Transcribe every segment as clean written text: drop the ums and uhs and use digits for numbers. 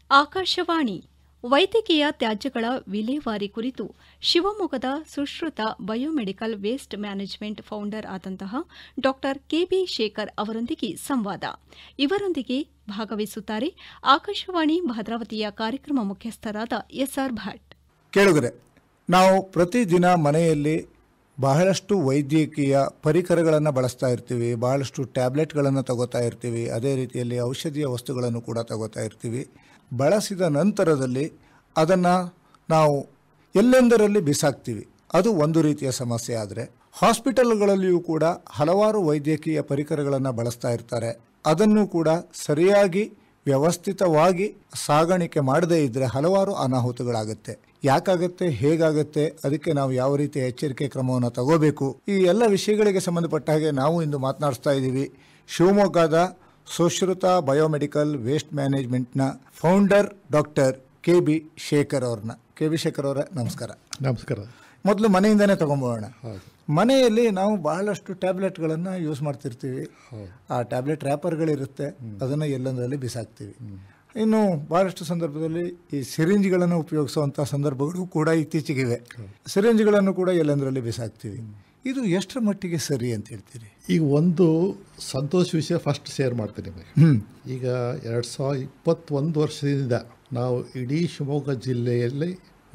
ಆಕಾಶವಾಣಿ ವೈದ್ಯಕೀಯ ತ್ಯಾಜ್ಯಗಳ ವಿಲೇವಾರಿ ಕುರಿತು ಶಿವಮೊಗ್ಗದ Sushruta biomedical waste management founder ಆದಂತಹ ಡಾ ಕೆಬಿ ಶೇಖರ್ ಅವರೊಂದಿಗೆ ಸಂವಾದ. ಇವರೊಂದಿಗೆ ಭಾಗವಹಿಸುತ್ತಾರೆ ಆಕಾಶವಾಣಿ ಭದ್ರಾವತಿಯ ಕಾರ್ಯಕ್ರಮ ಮುಖ್ಯಸ್ಥರಾದ ಎಸ್ಆರ್ ಭಟ್. ಕೇಳುಗರೆ, ನಾವು ಪ್ರತಿದಿನ ಮನೆಯಲ್ಲಿ ಬಹಳಷ್ಟು ವೈದ್ಯಕೀಯ ಪರಿಕರಗಳನ್ನು ಬಳಸ್ತಾ ಇರ್ತೀವಿ, ಬಹಳಷ್ಟು ಟ್ಯಾಬ್ಲೆಟ್ಗಳನ್ನು ತಗೋತಾ ಇರ್ತೀವಿ, ಅದೇ ರೀತಿಯಲ್ಲಿ ಔಷಧೀಯ ವಸ್ತುಗಳನ್ನು ಕೂಡ ತಗೋತಾ ಇರ್ತೀವಿ. ಬಳಸಿದ ನಂತರದಲ್ಲಿ ಅದನ್ನು ನಾವು ಎಲ್ಲೆಂದರಲ್ಲಿ ಬಿಸಾಕ್ತೀವಿ. ಅದು ಒಂದು ರೀತಿಯ ಸಮಸ್ಯೆ. ಆದರೆ ಹಾಸ್ಪಿಟಲ್ಗಳಲ್ಲಿಯೂ ಕೂಡ ಹಲವಾರು ವೈದ್ಯಕೀಯ ಪರಿಕರಗಳನ್ನು ಬಳಸ್ತಾ ಇರ್ತಾರೆ. ಅದನ್ನು ಕೂಡ ಸರಿಯಾಗಿ ವ್ಯವಸ್ಥಿತವಾಗಿ ಸಾಗಾಣಿಕೆ ಮಾಡದೇ ಇದ್ದರೆ ಹಲವಾರು ಅನಾಹುತಗಳಾಗುತ್ತೆ. ಯಾಕಾಗುತ್ತೆ, ಹೇಗಾಗುತ್ತೆ, ಅದಕ್ಕೆ ನಾವು ಯಾವ ರೀತಿಯ ಎಚ್ಚರಿಕೆ ಕ್ರಮವನ್ನು ತಗೋಬೇಕು, ಈ ಎಲ್ಲ ವಿಷಯಗಳಿಗೆ ಸಂಬಂಧಪಟ್ಟ ಹಾಗೆ ನಾವು ಇಂದು ಮಾತನಾಡಿಸ್ತಾ ಇದ್ದೀವಿ ಶಿವಮೊಗ್ಗದ ಸುಶ್ರುತ ಬಯೋಮೆಡಿಕಲ್ ವೇಸ್ಟ್ ಮ್ಯಾನೇಜ್ಮೆಂಟ್ನ ಫೌಂಡರ್ ಡಾಕ್ಟರ್ ಕೆಬಿ ಶೇಖರ್ ಅವ್ರನ್ನ. ಕೆಬಿ ಶೇಖರ್ ಅವರ ನಮಸ್ಕಾರ. ನಮಸ್ಕಾರ. ಮೊದಲು ಮನೆಯಿಂದನೇ ತಗೊಂಬೋಣ. ಮನೆಯಲ್ಲಿ ನಾವು ಬಹಳಷ್ಟು ಟ್ಯಾಬ್ಲೆಟ್ಗಳನ್ನು ಯೂಸ್ ಮಾಡ್ತಿರ್ತೀವಿ. ಆ ಟ್ಯಾಬ್ಲೆಟ್ ರ್ಯಾಪರ್ಗಳಿರುತ್ತೆ, ಅದನ್ನು ಎಲ್ಲೊಂದರಲ್ಲಿ ಬಿಸಾಕ್ತೀವಿ. ಇನ್ನು ಬಹಳಷ್ಟು ಸಂದರ್ಭದಲ್ಲಿ ಈ ಸಿರಿಂಜ್ಗಳನ್ನು ಉಪಯೋಗಿಸುವಂಥ ಸಂದರ್ಭಗಳು ಕೂಡ ಇತ್ತೀಚೆಗಿವೆ. ಸಿರಿಂಜ್ಗಳನ್ನು ಕೂಡ ಎಲ್ಲಂದರಲ್ಲಿ ಬಿಸಾಕ್ತೀವಿ. ಇದು ಎಷ್ಟರ ಮಟ್ಟಿಗೆ ಸರಿ ಅಂತ ಹೇಳ್ತೀರಿ? ಈಗ ಒಂದು ಸಂತೋಷ ವಿಷಯ ಫಸ್ಟ್ ಶೇರ್ ಮಾಡ್ತೀನಿ ನಿಮಗೆ. ಈಗ 2021 ವರ್ಷದಿಂದ ನಾವು ಇಡೀ ಶಿವಮೊಗ್ಗ ಜಿಲ್ಲೆಯಲ್ಲಿ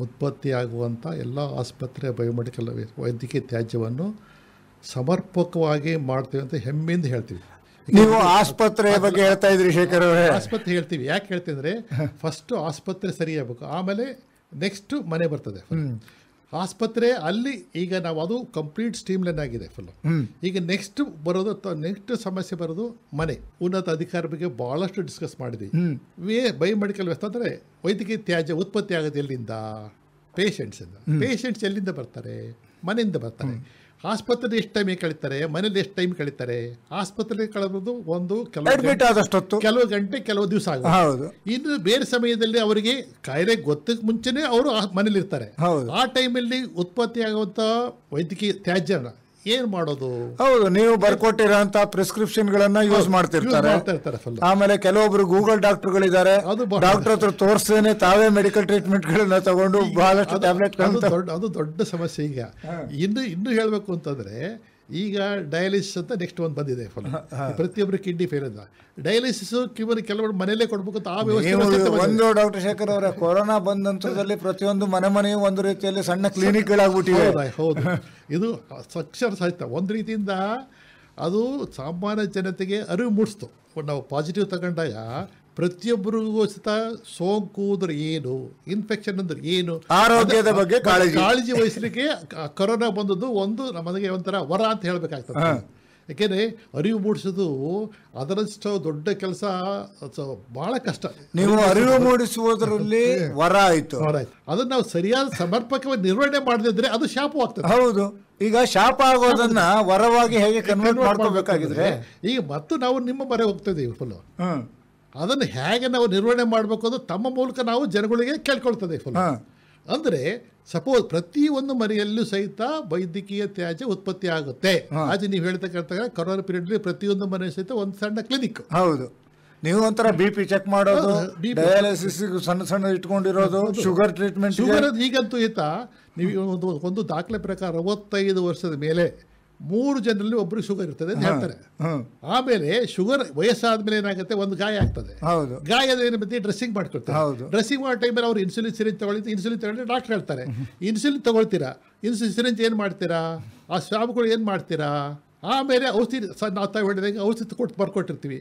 ಉತ್ಪತ್ತಿಯಾಗುವಂಥ ಎಲ್ಲ ಆಸ್ಪತ್ರೆ ಬಯೋಮೆಡಿಕಲ್ ವೈದ್ಯಕೀಯ ತ್ಯಾಜ್ಯವನ್ನು ಸಮರ್ಪಕವಾಗಿ ಮಾಡ್ತೀವಿ ಅಂತ ಹೆಮ್ಮೆಯಿಂದ ಹೇಳ್ತೀವಿ. ನೀವು ಆಸ್ಪತ್ರೆ ಬಗ್ಗೆ ಹೇಳ್ತಾ ಇದ್ರಿ ಶೇಖರ್ ಅವರೇ. ಆಸ್ಪತ್ರೆ ಹೇಳ್ತೀವಿ. ಯಾಕೆ ಹೇಳ್ತೀವಿ ಅಂದರೆ ಫಸ್ಟು ಆಸ್ಪತ್ರೆ ಸರಿ ಆಗಬೇಕು, ಆಮೇಲೆ ನೆಕ್ಸ್ಟು ಮನೆ ಬರ್ತದೆ. ಆಸ್ಪತ್ರೆ ಅಲ್ಲಿ ಈಗ ನಾವು ಅದು ಕಂಪ್ಲೀಟ್ ಸ್ಟ್ರೀಮ್ಲೈನ್ ಆಗಿದೆ ಫುಲ್ಲು. ಈಗ ನೆಕ್ಸ್ಟ್ ಸಮಸ್ಯೆ ಬರೋದು ಮನೆ. ಉನ್ನತ ಅಧಿಕಾರಿ ಬಗ್ಗೆ ಭಾಳಷ್ಟು ಡಿಸ್ಕಸ್ ಮಾಡಿದ್ವಿ. ಬಯೋಮೆಡಿಕಲ್ ವ್ಯವಸ್ಥೆ ಅಂದರೆ ವೈದ್ಯಕೀಯ ತ್ಯಾಜ್ಯ ಉತ್ಪತ್ತಿ ಆಗೋದು ಎಲ್ಲಿಂದ? ಪೇಷಂಟ್ಸ್ ಎಲ್ಲಿಂದ ಬರ್ತಾರೆ? ಮನೆಯಿಂದ ಬರ್ತಾರೆ. ಆಸ್ಪತ್ರೆ ಎಷ್ಟು ಟೈಮ್ ಕಳೀತಾರೆ, ಮನೇಲಿ ಎಷ್ಟು ಟೈಮ್ ಕಳೀತಾರೆ? ಆಸ್ಪತ್ರೆ ಕಳೆದು ಕೆಲವು ಗಂಟೆ ಕೆಲವು ದಿವಸ ಆಗುತ್ತೆ. ಇನ್ನು ಬೇರೆ ಸಮಯದಲ್ಲಿ ಅವರಿಗೆ ಕಾಯಿಲೆ ಗೊತ್ತಕ್ಕೆ ಮುಂಚೆನೆ ಅವರು ಮನೇಲಿ ಇರ್ತಾರೆ. ಆ ಟೈಮಲ್ಲಿ ಉತ್ಪತ್ತಿ ಆಗುವಂತ ವೈದ್ಯಕೀಯ ತ್ಯಾಜ್ಯನ ಏನ್ ಮಾಡೋದು? ಹೌದು, ನೀವು ಬರ್ಕೊಟ್ಟಿರೋಂತ ಪ್ರಿಸ್ಕ್ರಿಪ್ಷನ್ ಗಳನ್ನ ಯೂಸ್ ಮಾಡ್ತಿರ್ತಾರೆ. ಆಮೇಲೆ ಕೆಲವೊಬ್ರು ಗೂಗಲ್ ಡಾಕ್ಟರ್ಗಳಿದ್ದಾರೆ, ಡಾಕ್ಟರ್ ಹತ್ರ ತೋರಿಸ್ತೇನೆ ತಾವೇ ಮೆಡಿಕಲ್ ಟ್ರೀಟ್ಮೆಂಟ್ ಗಳನ್ನ ತಗೊಂಡು ಬಹಳಷ್ಟು ಟ್ಯಾಬ್ಲೆಟ್. ಅದು ದೊಡ್ಡ ಸಮಸ್ಯೆ. ಈಗ ಇನ್ನು ಹೇಳ್ಬೇಕು ಅಂತಂದ್ರೆ, ಈಗ ಡಯಾಲಿಸಿಸ್ ಅಂತ ನೆಕ್ಸ್ಟ್ ಒಂದು ಬಂದಿದೆ. ಪ್ರತಿಯೊಬ್ಬರು ಕಿಡ್ನಿ ಫೇಲ್ ಅಂತ ಡಯಾಲಿಸಿಸ್ ಕೆಲವರು ಮನೆಯಲ್ಲೇ ಕೊಡ್ಬೇಕು ಅಂತ ಆ ವ್ಯವಸ್ಥೆ. ಒಂದು ಡಾಕ್ಟರ್ ಶೇಖರ್ ಅವರ ಕೊರೋನಾ ಬಂದ ನಂತರದಲ್ಲಿ ಪ್ರತಿಯೊಂದು ಮನೆಯೂ ಒಂದು ರೀತಿಯಲ್ಲಿ ಸಣ್ಣ ಕ್ಲಿನಿಕ್ಗಳಾಗ್ಬಿಟ್ಟಿವೆ. ಹೌದು, ಇದು ಅಕ್ಷರ ಸಹಿತ ಒಂದು ರೀತಿಯಿಂದ ಅದು ಸಾಮಾನ್ಯ ಜನತೆಗೆ ಅರಿವು ಮೂಡಿಸ್ತು. ನಾವು ಪಾಸಿಟಿವ್ ತಗೊಂಡಾಗ ಪ್ರತಿಯೊಬ್ಬರಿಗೂ ಸಹಿತ ಸೋಂಕು ಅಂದ್ರೆ ಏನು, ಇನ್ಫೆಕ್ಷನ್ ಅಂದ್ರೆ ಏನು, ಆರೋಗ್ಯದ ಬಗ್ಗೆ ಕಾಳಜಿ ವಹಿಸಲಿಕ್ಕೆ ಕೊರೋನಾ ಬಂದದ್ದು ಒಂದು ನಮಗೆ ಒಂಥರ ವರ ಅಂತ ಹೇಳ್ಬೇಕಾಗ್ತದೆ. ಯಾಕೆಂದ್ರೆ ಅರಿವು ಮೂಡಿಸೋದು ಅದರಷ್ಟು ದೊಡ್ಡ ಕೆಲಸ, ಬಹಳ ಕಷ್ಟ. ನೀವು ಅರಿವು ಮೂಡಿಸುವುದರಲ್ಲಿ ವರ ಆಯ್ತು. ಅದನ್ನ ನಾವು ಸರಿಯಾದ ಸಮರ್ಪಕವಾಗಿ ನಿರ್ವಹಣೆ ಮಾಡದಿದ್ರೆ ಅದು ಶಾಪವಾಗ್ತದೆ. ಹೌದು, ಈಗ ಶಾಪ ಆಗೋದನ್ನ ವರವಾಗಿ ಹೇಗೆ ಕನ್ವರ್ಟ್ ಮಾಡ್ಕೋಬೇಕಾಗಿದ್ರೆ ಈಗ ಮತ್ತು ನಾವು ನಿಮ್ಮ ಮರೆ ಹೋಗ್ತಿದ್ದೀವಿ ಫುಲ್. ಅದನ್ನು ಹೇಗೆ ನಾವು ನಿರ್ವಹಣೆ ಮಾಡಬೇಕು ಅದು ತಮ್ಮ ಮೂಲಕ ನಾವು ಜನಗಳಿಗೆ ಕೇಳ್ಕೊಳ್ತದೆ ಫುಲ್. ಅಂದರೆ ಸಪೋಸ್ ಪ್ರತಿಯೊಂದು ಮನೆಯಲ್ಲೂ ಸಹಿತ ವೈದ್ಯಕೀಯ ತ್ಯಾಜ್ಯ ಉತ್ಪತ್ತಿ ಆಗುತ್ತೆ. ಆಜ್ ನೀವು ಹೇಳ್ತಕ್ಕಂಥ ಕೊರೋನಾ ಪೀರಿಯಡ್ ಸತಿಯೊಂದು ಮನೆ ಸಹಿತ ಒಂದು ಸಣ್ಣ ಕ್ಲಿನಿಕ್. ಹೌದು, ನೀವು ಒಂಥರ BP ಚೆಕ್ ಮಾಡೋದು, ಡಯಾಲಿಸಿಸ್ ಸಣ್ಣ ಇಟ್ಕೊಂಡಿರೋದು, ಶುಗರ್ ಟ್ರೀಟ್ಮೆಂಟ್. ಶುಗರ್ ಈಗಂತೂ ನೀವು ಒಂದು ದಾಖಲೆ ಪ್ರಕಾರ 65 ವರ್ಷದ ಮೇಲೆ 3 ಜನರಲ್ಲಿ ಒಬ್ಬರಿಗೆ ಶುಗರ್ ಇರ್ತದೆ ಅಂತ ಹೇಳ್ತಾರೆ. ಆಮೇಲೆ ಶುಗರ್ ವಯಸ್ಸಾದ್ಮೇಲೆ ಏನಾಗುತ್ತೆ, ಒಂದು ಗಾಯ ಆಗ್ತದೆ. ಗಾಯದ ಏನು ಬತ್ತಿ ಡ್ರೆಸ್ಸಿಂಗ್ ಮಾಡ್ಕೊಳ್ತಾರೆ. ಡ್ರೆಸ್ಸಿಂಗ್ ಮಾಡೋ ಟೈಮಲ್ಲಿ ಅವ್ರು ಇನ್ಸುಲಿನ್ ಸಿರಿಂಜ್ ತಗೊಳ್ಳಿ ಡಾಕ್ಟರ್ ಹೇಳ್ತಾರೆ ಇನ್ಸುಲಿನ್ ತಗೊಳ್ತೀರಾ, ಇನ್ಸುಲಿನ್ ಸಿರಿಂಜ್ ಏನು ಮಾಡ್ತೀರಾ, ಆ ಸ್ವಾಬ್ಗಳು ಏನು ಮಾಡ್ತೀರಾ, ಆಮೇಲೆ ಔಷಧಿ ನಾವು ಹೇಳಿದಾಗ ಔಷಧಿ ಬರ್ಕೊಟ್ಟಿರ್ತೀವಿ.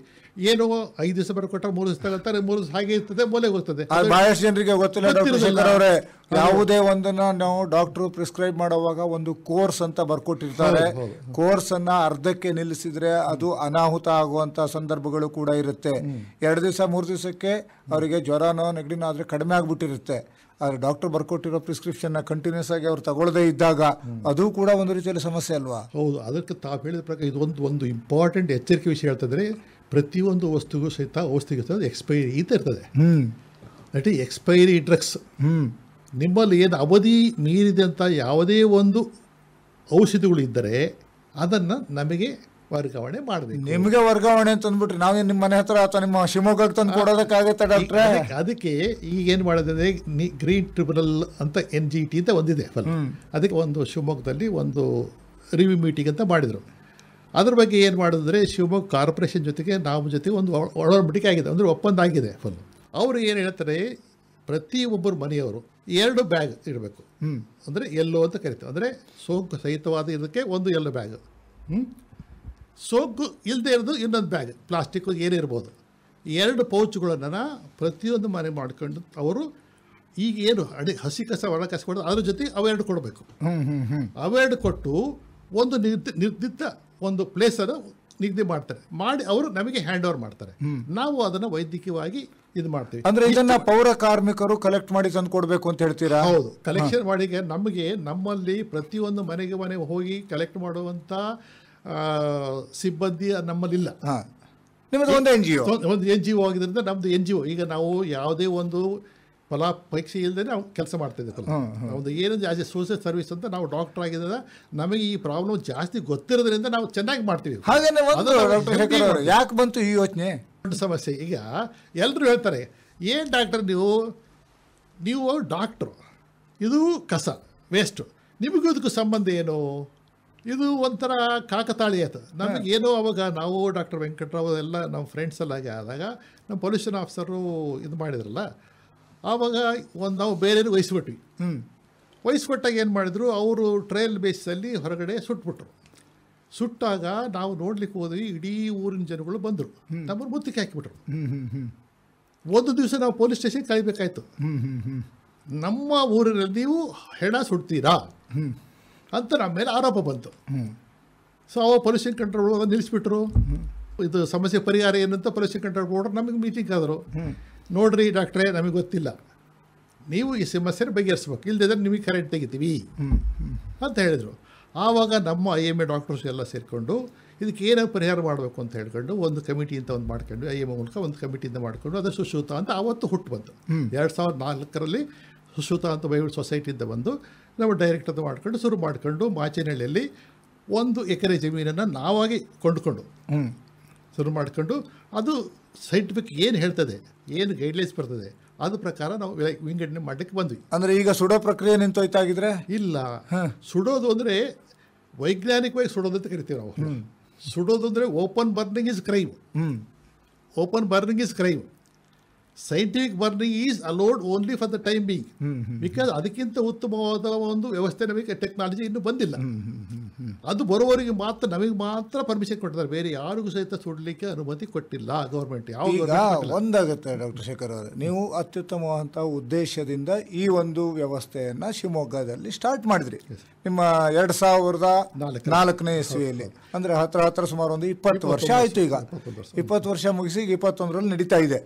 ಏನೋ 5 ದಿವಸ ಬರ್ಕೊಟ್ಟ 3 ದಿವಸ ತಗೊಳ್ತಾರೆ, 3 ದಿವಸ ಹಾಗೆ ಇರ್ತದೆ, ಮೂಲೆಗೆ ಹೋಗ್ತದೆ. ಬಹಳಷ್ಟು ಜನರಿಗೆ ಗೊತ್ತಿಲ್ಲ ಡಾಕ್ಟರ್ ಶೇಖರ್ ಅವರೇ. ಯಾವುದೇ ಒಂದನ್ನ ನಾವು ಡಾಕ್ಟರ್ ಪ್ರಿಸ್ಕ್ರೈಬ್ ಮಾಡುವಾಗ ಒಂದು ಕೋರ್ಸ್ ಅಂತ ಬರ್ಕೊಟ್ಟಿರ್ತಾರೆ. ಕೋರ್ಸ್ ಅನ್ನ ಅರ್ಧಕ್ಕೆ ನಿಲ್ಲಿಸಿದ್ರೆ ಅದು ಅನಾಹುತ ಆಗುವಂತ ಸಂದರ್ಭಗಳು ಕೂಡ ಇರುತ್ತೆ. 2 ದಿವಸ 3 ದಿವಸಕ್ಕೆ ಅವರಿಗೆ ಜ್ವರನೋ ನೆಗಡಿನೋ ಆದ್ರೆ ಕಡಿಮೆ ಆಗ್ಬಿಟ್ಟಿರುತ್ತೆ. ಆದರೆ ಡಾಕ್ಟರ್ ಬರ್ಕೊಟ್ಟಿರೋ ಪ್ರಿಸ್ಕ್ರಿಪ್ಷನ್ನ ಕಂಟಿನ್ಯೂಸ್ ಆಗಿ ಅವ್ರು ತಗೊಳ್ಳದೇ ಇದ್ದಾಗ ಅದು ಕೂಡ ಒಂದು ರೀತಿಯಲ್ಲಿ ಸಮಸ್ಯೆ ಅಲ್ವಾ? ಹೌದು, ಅದಕ್ಕೆ ತಾವು ಹೇಳಿದ ಪ್ರಕಾರ ಇದು ಒಂದು ಇಂಪಾರ್ಟೆಂಟ್ ಎಚ್ಚರಿಕೆ ವಿಷಯ ಹೇಳ್ತಂದ್ರೆ, ಪ್ರತಿಯೊಂದು ವಸ್ತುಗೂ ಸಹಿತ ಔಷಧಿಗೆ ಎಕ್ಸ್ಪೈರಿ ಅಂತ ಇರ್ತದೆ. That is expiry drugs. ನಿಮ್ಮಲ್ಲಿ ಏನು ಅವಧಿ ಮೀರಿದಂಥ ಯಾವುದೇ ಒಂದು ಔಷಧಿಗಳು ಇದ್ದರೆ ಅದನ್ನು ನಮಗೆ ವರ್ಗಾವಣೆ ಮಾಡಬೇಕು. ನಿಮಗೆ ವರ್ಗಾವಣೆ ಅಂತ ಅಂದ್ಬಿಟ್ರಿ ನಾವೇನು ನಿಮ್ಮ ಮನೆ ಹತ್ರ ಅಥವಾ ನಿಮ್ಮ ಶಿವಮೊಗ್ಗಕ್ಕೆ ತಂದು ಕೊಡೋದಕ್ಕಾಗತ್ತೆ ಡಾಕ್ಟ್ರೆ? ಅದಕ್ಕೆ ಈಗ ಏನು ಮಾಡೋದಂದ್ರೆ ಗ್ರೀನ್ ಟ್ರಿಬ್ಯುನಲ್ ಅಂತ NGT ಅಂತ ಒಂದಿದೆ. ಅದಕ್ಕೆ ಒಂದು ಶಿವಮೊಗ್ಗದಲ್ಲಿ ಒಂದು ರಿವ್ಯೂ ಮೀಟಿಂಗ್ ಅಂತ ಮಾಡಿದರು. ಅದ್ರ ಬಗ್ಗೆ ಏನು ಮಾಡಿದ್ರೆ ಶಿವಮೊಗ್ಗ ಕಾರ್ಪೊರೇಷನ್ ಜೊತೆಗೆ ನಾವು ಜೊತೆಗೆ ಒಂದು ಒಡಂಬಡಿಕೆ ಆಗಿದೆ, ಅಂದರೆ ಒಪ್ಪಂದ ಆಗಿದೆ. ಅವರು ಏನು ಹೇಳ್ತಾರೆ, ಪ್ರತಿಯೊಬ್ಬರು ಮನೆಯವರು 2 ಬ್ಯಾಗ್ ಇಡಬೇಕು. ಅಂದರೆ ಎಲ್ಲೋ ಅಂತ ಕರಿತೀವಿ, ಅಂದರೆ ಸೋಂಕು ಸಹಿತವಾದ ಇದಕ್ಕೆ ಒಂದು ಎಲ್ಲೋ ಬ್ಯಾಗ್, ಸೋಂಕು ಇಲ್ಲದೆ ಇರೋದು ಇನ್ನೊಂದು ಬ್ಯಾಗ್, ಪ್ಲಾಸ್ಟಿಕ್ ಏನಿರ್ಬೋದು. 2 ಪೌಚ್ಗಳನ್ನು ಪ್ರತಿಯೊಂದು ಮನೆ ಮಾಡ್ಕೊಂಡು ಅವರು ಈಗ ಏನು ಹಸಿ ಕಸ ಒಣ ಕಸ ಕೊಡೋದು ಅದ್ರ ಜೊತೆ ಅವೆರಡು ಕೊಡಬೇಕು. ಅವೆರಡು ಕೊಟ್ಟು ಒಂದು ನಿರ್ದಿಷ್ಟ ಒಂದು ಪ್ಲೇಸನ್ನು ನಿಗದಿ ಮಾಡ್ತಾರೆ, ಮಾಡಿ ಅವರು ನಮಗೆ ಹ್ಯಾಂಡ್ ಓವರ್ ಮಾಡ್ತಾರೆ. ನಾವು ಅದನ್ನು ವೈದ್ಯಕೀಯವಾಗಿ ಇದು ಮಾಡ್ತೀವಿ. ಅಂದ್ರೆ ಇದನ್ನ ಪೌರ ಕಾರ್ಮಿಕರು ಕಲೆಕ್ಟ್ ಮಾಡಿ ತಂದು ಕೊಡಬೇಕು ಅಂತ ಹೇಳ್ತೀರಾ? ಹೌದು, ಕಲೆಕ್ಷನ್ ಮಾಡಿ ನಮಗೆ ನಮ್ಮಲ್ಲಿ ಪ್ರತಿಯೊಂದು ಮನೆಗೆ ಹೋಗಿ ಕಲೆಕ್ಟ್ ಮಾಡುವಂಥ ಸಿಬ್ಬಂದಿ ನಮ್ಮಲ್ಲಿಲ್ಲ. ಒಂದು NGO ಆಗಿದ್ದರಿಂದ ನಮ್ಮದು NGO. ಈಗ ನಾವು ಯಾವುದೇ ಒಂದು ಪರೀಕ್ಷೆ ಇಲ್ಲದೆ ನಾವು ಕೆಲಸ ಮಾಡ್ತಿದ್ದೇವೆ. ಒಂದು ಏನಂದ್ರೆ ಆಸ್ ಎ ಸೋಷಿಯಲ್ ಸರ್ವಿಸ್ ಅಂತ ನಾವು ಡಾಕ್ಟರ್ ಆಗಿದ್ದ ನಮಗೆ ಈ ಪ್ರಾಬ್ಲಮ್ ಜಾಸ್ತಿ ಗೊತ್ತಿರೋದ್ರಿಂದ ನಾವು ಚೆನ್ನಾಗಿ ಮಾಡ್ತೀವಿ. ಯಾಕೆ ಬಂತು ಈ ಯೋಚನೆ? ದೊಡ್ಡ ಸಮಸ್ಯೆ. ಈಗ ಎಲ್ಲರೂ ಹೇಳ್ತಾರೆ, ಏನು ಡಾಕ್ಟರ್ ನೀವು ಡಾಕ್ಟ್ರು, ಇದು ಕಸ ವೇಸ್ಟು, ನಿಮಗೂ ಇದಕ್ಕೂ ಸಂಬಂಧ ಏನು? ಇದು ಒಂಥರ ಕಾಕತಾಳಿ ಆಯ್ತು ನಮಗೇನೋ. ಅವಾಗ ನಾವು ಡಾಕ್ಟರ್ ವೆಂಕಟರಾವ್ ಎಲ್ಲ ನಮ್ಮ ಫ್ರೆಂಡ್ಸ್ ಎಲ್ಲ ಆದಾಗ ನಮ್ಮ ಪೊಲ್ಯೂಷನ್ ಆಫೀಸರು ಇದು ಮಾಡಿದ್ರಲ್ಲ, ಆವಾಗ ನಾವು ಬೇರೆಯವ್ರಿಗೆ ವಹಿಸ್ಬಿಟ್ವಿ. ವಹಿಸ್ಕೊಟ್ಟಾಗ ಏನು ಮಾಡಿದ್ರು, ಅವರು ಟ್ರಯಲ್ ಬೇಸಲ್ಲಿ ಹೊರಗಡೆ ಸುಟ್ಬಿಟ್ರು. ಸುಟ್ಟಾಗ ನಾವು ನೋಡ್ಲಿಕ್ಕೆ ಹೋದ್ವಿ, ಇಡೀ ಊರಿನ ಜನಗಳು ಬಂದರು, ನಮ್ಮನ್ನು ಮುತ್ತಿಗೆ ಹಾಕಿಬಿಟ್ರು. ಒಂದು ದಿವಸ ನಾವು ಪೊಲೀಸ್ ಸ್ಟೇಷನ್ ಕಳಿಬೇಕಾಯ್ತು. ನಮ್ಮ ಊರಿನಲ್ಲಿ ನೀವು ಹೆಣ ಸುಡ್ತೀರಾ ಅಂತ ನಮ್ಮ ಮೇಲೆ ಆರೋಪ ಬಂತು. ಸೊ ಅವ ಪೊಲ್ಯೂಷನ್ ಕಂಟ್ರೋಲ್ ನಿಲ್ಲಿಸ್ಬಿಟ್ರು. ಇದು ಸಮಸ್ಯೆ ಪರಿಹಾರ ಏನಂತ ಪೊಲ್ಯೂಷನ್ ಕಂಟ್ರೋಲ್ ಬೋರ್ಡ್ ನಮಗೆ ಮೀಟಿಂಗ್ ಆದರು. ನೋಡ್ರಿ ಡಾಕ್ಟ್ರೇ, ನಮಗೆ ಗೊತ್ತಿಲ್ಲ, ನೀವು ಈ ಸಮಸ್ಯೆನ ಬಗೆಹರಿಸ್ಬೇಕು, ಇಲ್ಲದಿದ್ರೆ ನಿಮಗೆ ಕರೆಂಟ್ ತೆಗಿತೀವಿ ಅಂತ ಹೇಳಿದರು. ಆವಾಗ ನಮ್ಮ IMA ಡಾಕ್ಟರ್ಸ್ ಎಲ್ಲ ಸೇರಿಕೊಂಡು ಇದಕ್ಕೆ ಏನೋ ಪರಿಹಾರ ಮಾಡಬೇಕು ಅಂತ ಹೇಳ್ಕೊಂಡು ಒಂದು ಕಮಿಟಿ ಅಂತ ಒಂದು ಮಾಡ್ಕೊಂಡು IMA ಮೂಲಕ ಒಂದು ಕಮಿಟಿಯಿಂದ ಮಾಡಿಕೊಂಡು ಅದು ಸುಶ್ರುತ ಅಂತ ಆವತ್ತು ಹುಟ್ಟು ಬಂತು. 2004ರಲ್ಲಿ ಸುಶ್ರುತ ಅಂತ ಬೈಬಲ್ ಸೊಸೈಟಿಯಿಂದ ಬಂದು ನಾವು ಡೈರೆಕ್ಟ್ ಅಂತ ಮಾಡ್ಕೊಂಡು ಶುರು ಮಾಡಿಕೊಂಡು ಮಾಚೇನಹಳ್ಳಿಯಲ್ಲಿ 1 ಎಕರೆ ಜಮೀನನ್ನು ನಾವಾಗಿ ಕೊಂಡುಕೊಂಡು ಶುರು ಮಾಡಿಕೊಂಡು ಅದು ಸೈಂಟಿಫಿಕ್ ಏನು ಹೇಳ್ತದೆ, ಏನು ಗೈಡ್ಲೈನ್ಸ್ ಬರ್ತದೆ ಅದ್ರ ಪ್ರಕಾರ ನಾವು ವಿಂಗಡಣೆ ಮಾಡಲಿಕ್ಕೆ ಬಂದ್ವಿ. ಅಂದರೆ ಈಗ ಸುಡೋ ಪ್ರಕ್ರಿಯೆ ನಿಂತೋಯ್ತಾಗಿದ್ರೆ? ಇಲ್ಲ, ಸುಡೋದು ಅಂದರೆ ವೈಜ್ಞಾನಿಕವಾಗಿ ಸುಡೋದು ಅಂತ ಕರಿತೀವಿ ನಾವು. ಸುಡೋದು ಅಂದರೆ open burning is crime. Open burning is crime. Scientific burning is allowed only for the time being. Because ಅದಕ್ಕಿಂತ ಉತ್ತಮವಾದ ಒಂದು ವ್ಯವಸ್ಥೆ ನಮಗೆ ಟೆಕ್ನಾಲಜಿ ಇನ್ನೂ ಬಂದಿಲ್ಲ. ಅದು ಬರುವವರಿಗೆ ಮಾತ್ರ, ನಮಗೆ ಮಾತ್ರ ಪರ್ಮಿಷನ್ ಕೊಟ್ಟಿದ್ದಾರೆ, ಬೇರೆ ಯಾರಿಗೂ ಸಹಿತ ಸುಡಲಿಕ್ಕೆ ಅನುಮತಿ ಕೊಟ್ಟಿಲ್ಲ ಗೌರ್ಮೆಂಟ್. ಒಂದಾಗುತ್ತೆ ಡಾಕ್ಟರ್ ಶೇಖರ್ ಅವರೇ, ನೀವು ಅತ್ಯುತ್ತಮವಾದಂಥ ಉದ್ದೇಶದಿಂದ ಈ ಒಂದು ವ್ಯವಸ್ಥೆಯನ್ನು ಶಿವಮೊಗ್ಗದಲ್ಲಿ ಸ್ಟಾರ್ಟ್ ಮಾಡಿದ್ರಿ ನಿಮ್ಮ 2004ನೇ ಇಸ್ವಿಯಲ್ಲಿ. ಅಂದರೆ ಹತ್ರ ಸುಮಾರು ಒಂದು 20 ವರ್ಷ ಆಯಿತು. ಈಗ 20 ವರ್ಷ ಮುಗಿಸಿ ಈಗ 21ರಲ್ಲಿ ನಡೀತಾ ಇದೆ.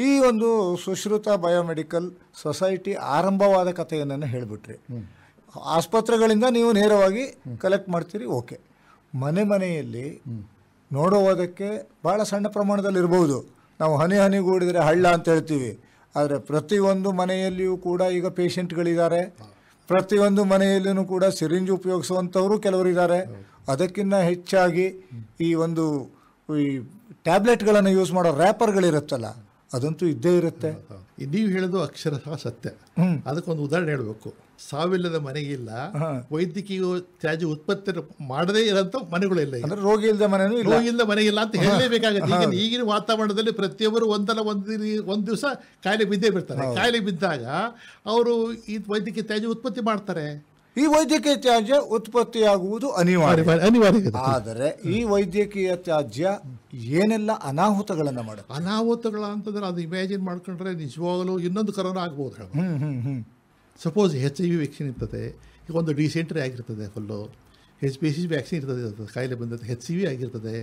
ಈ ಒಂದು ಸುಶ್ರುತ ಬಯೋಮೆಡಿಕಲ್ ಸೊಸೈಟಿ ಆರಂಭವಾದ ಕಥೆಯನ್ನು ಹೇಳಿಬಿಟ್ರಿ. ಆಸ್ಪತ್ರೆಗಳಿಂದ ನೀವು ನೇರವಾಗಿ ಕಲೆಕ್ಟ್ ಮಾಡ್ತೀರಿ, ಓಕೆ. ಮನೆಯಲ್ಲಿ ನೋಡುವುದಕ್ಕೆ ಭಾಳ ಸಣ್ಣ ಪ್ರಮಾಣದಲ್ಲಿ ಇರ್ಬೋದು. ನಾವು ಹನಿಗೂಡಿದರೆ ಹಳ್ಳ ಅಂತ ಹೇಳ್ತೀವಿ. ಆದರೆ ಪ್ರತಿಯೊಂದು ಮನೆಯಲ್ಲಿಯೂ ಕೂಡ ಈಗ ಪೇಷಂಟ್ಗಳಿದ್ದಾರೆ. ಪ್ರತಿಯೊಂದು ಮನೆಯಲ್ಲಿಯೂ ಕೂಡ ಸಿರಿಂಜ್ ಉಪಯೋಗಿಸುವಂಥವರು ಕೆಲವರಿದ್ದಾರೆ. ಅದಕ್ಕಿಂತ ಹೆಚ್ಚಾಗಿ ಈ ಟ್ಯಾಬ್ಲೆಟ್ಗಳನ್ನು ಯೂಸ್ ಮಾಡೋ ರ್ಯಾಪರ್ಗಳಿರುತ್ತಲ್ಲ, ಅದಂತೂ ಇದ್ದೇ ಇರುತ್ತೆ. ನೀವು ಹೇಳೋದು ಅಕ್ಷರಶಃ ಸತ್ಯ. ಅದಕ್ಕೊಂದು ಉದಾಹರಣೆ ಹೇಳಬೇಕು. ಸಾವಿಲ್ಲದ ಮನೆಗಿಲ್ಲ, ವೈದ್ಯಕೀಯ ತ್ಯಾಜ್ಯ ಉತ್ಪತ್ತಿ ಮಾಡದೇ ಇರೋಂಥ ಮನೆಗಳಿಲ್ಲ. ಅಂದ್ರೆ ರೋಗಿ ಇಲ್ಲದ ಮನೆಗಿಲ್ಲ ಅಂತ ಹೇಳಲೇಬೇಕಾಗುತ್ತೆ. ಈಗಿನ ವಾತಾವರಣದಲ್ಲಿ ಪ್ರತಿಯೊಬ್ಬರು ಒಂದು ದಿವಸ ಕಾಯಿಲೆ ಬಿದ್ದೇ ಬಿಡ್ತಾರೆ. ಕಾಯಿಲೆ ಬಿದ್ದಾಗ ಅವರು ಈ ವೈದ್ಯಕೀಯ ತ್ಯಾಜ್ಯ ಉತ್ಪತ್ತಿ ಮಾಡ್ತಾರೆ. ಈ ವೈದ್ಯಕೀಯ ತ್ಯಾಜ್ಯ ಉತ್ಪತ್ತಿಯಾಗುವುದು ಅನಿವಾರ್ಯ. ಆದರೆ ಈ ವೈದ್ಯಕೀಯ ತ್ಯಾಜ್ಯ ಏನೆಲ್ಲ ಅನಾಹುತಗಳನ್ನು ಮಾಡುತ್ತೆ? ಅನಾಹುತಗಳ ಅಂತಂದ್ರೆ ಅದು ಇಮ್ಯಾಜಿನ್ ಮಾಡ್ಕೊಂಡ್ರೆ ನಿಜವಾಗಲೂ ಇನ್ನೊಂದು ಕರೋನಾ ಆಗ್ಬೋದು. ಸಪೋಸ್ HIV ವ್ಯಾಕ್ಸಿನ್ ಇರ್ತದೆ, ಈಗ ಒಂದು ಡಿಸೆಂಟ್ರಿ ಆಗಿರ್ತದೆ, ಫುಲ್ಲು HPV ವ್ಯಾಕ್ಸಿನ್ ಇರ್ತದೆ, ಕಾಯಿಲೆ ಬಂದದ್ದು HCV ಆಗಿರ್ತದೆ.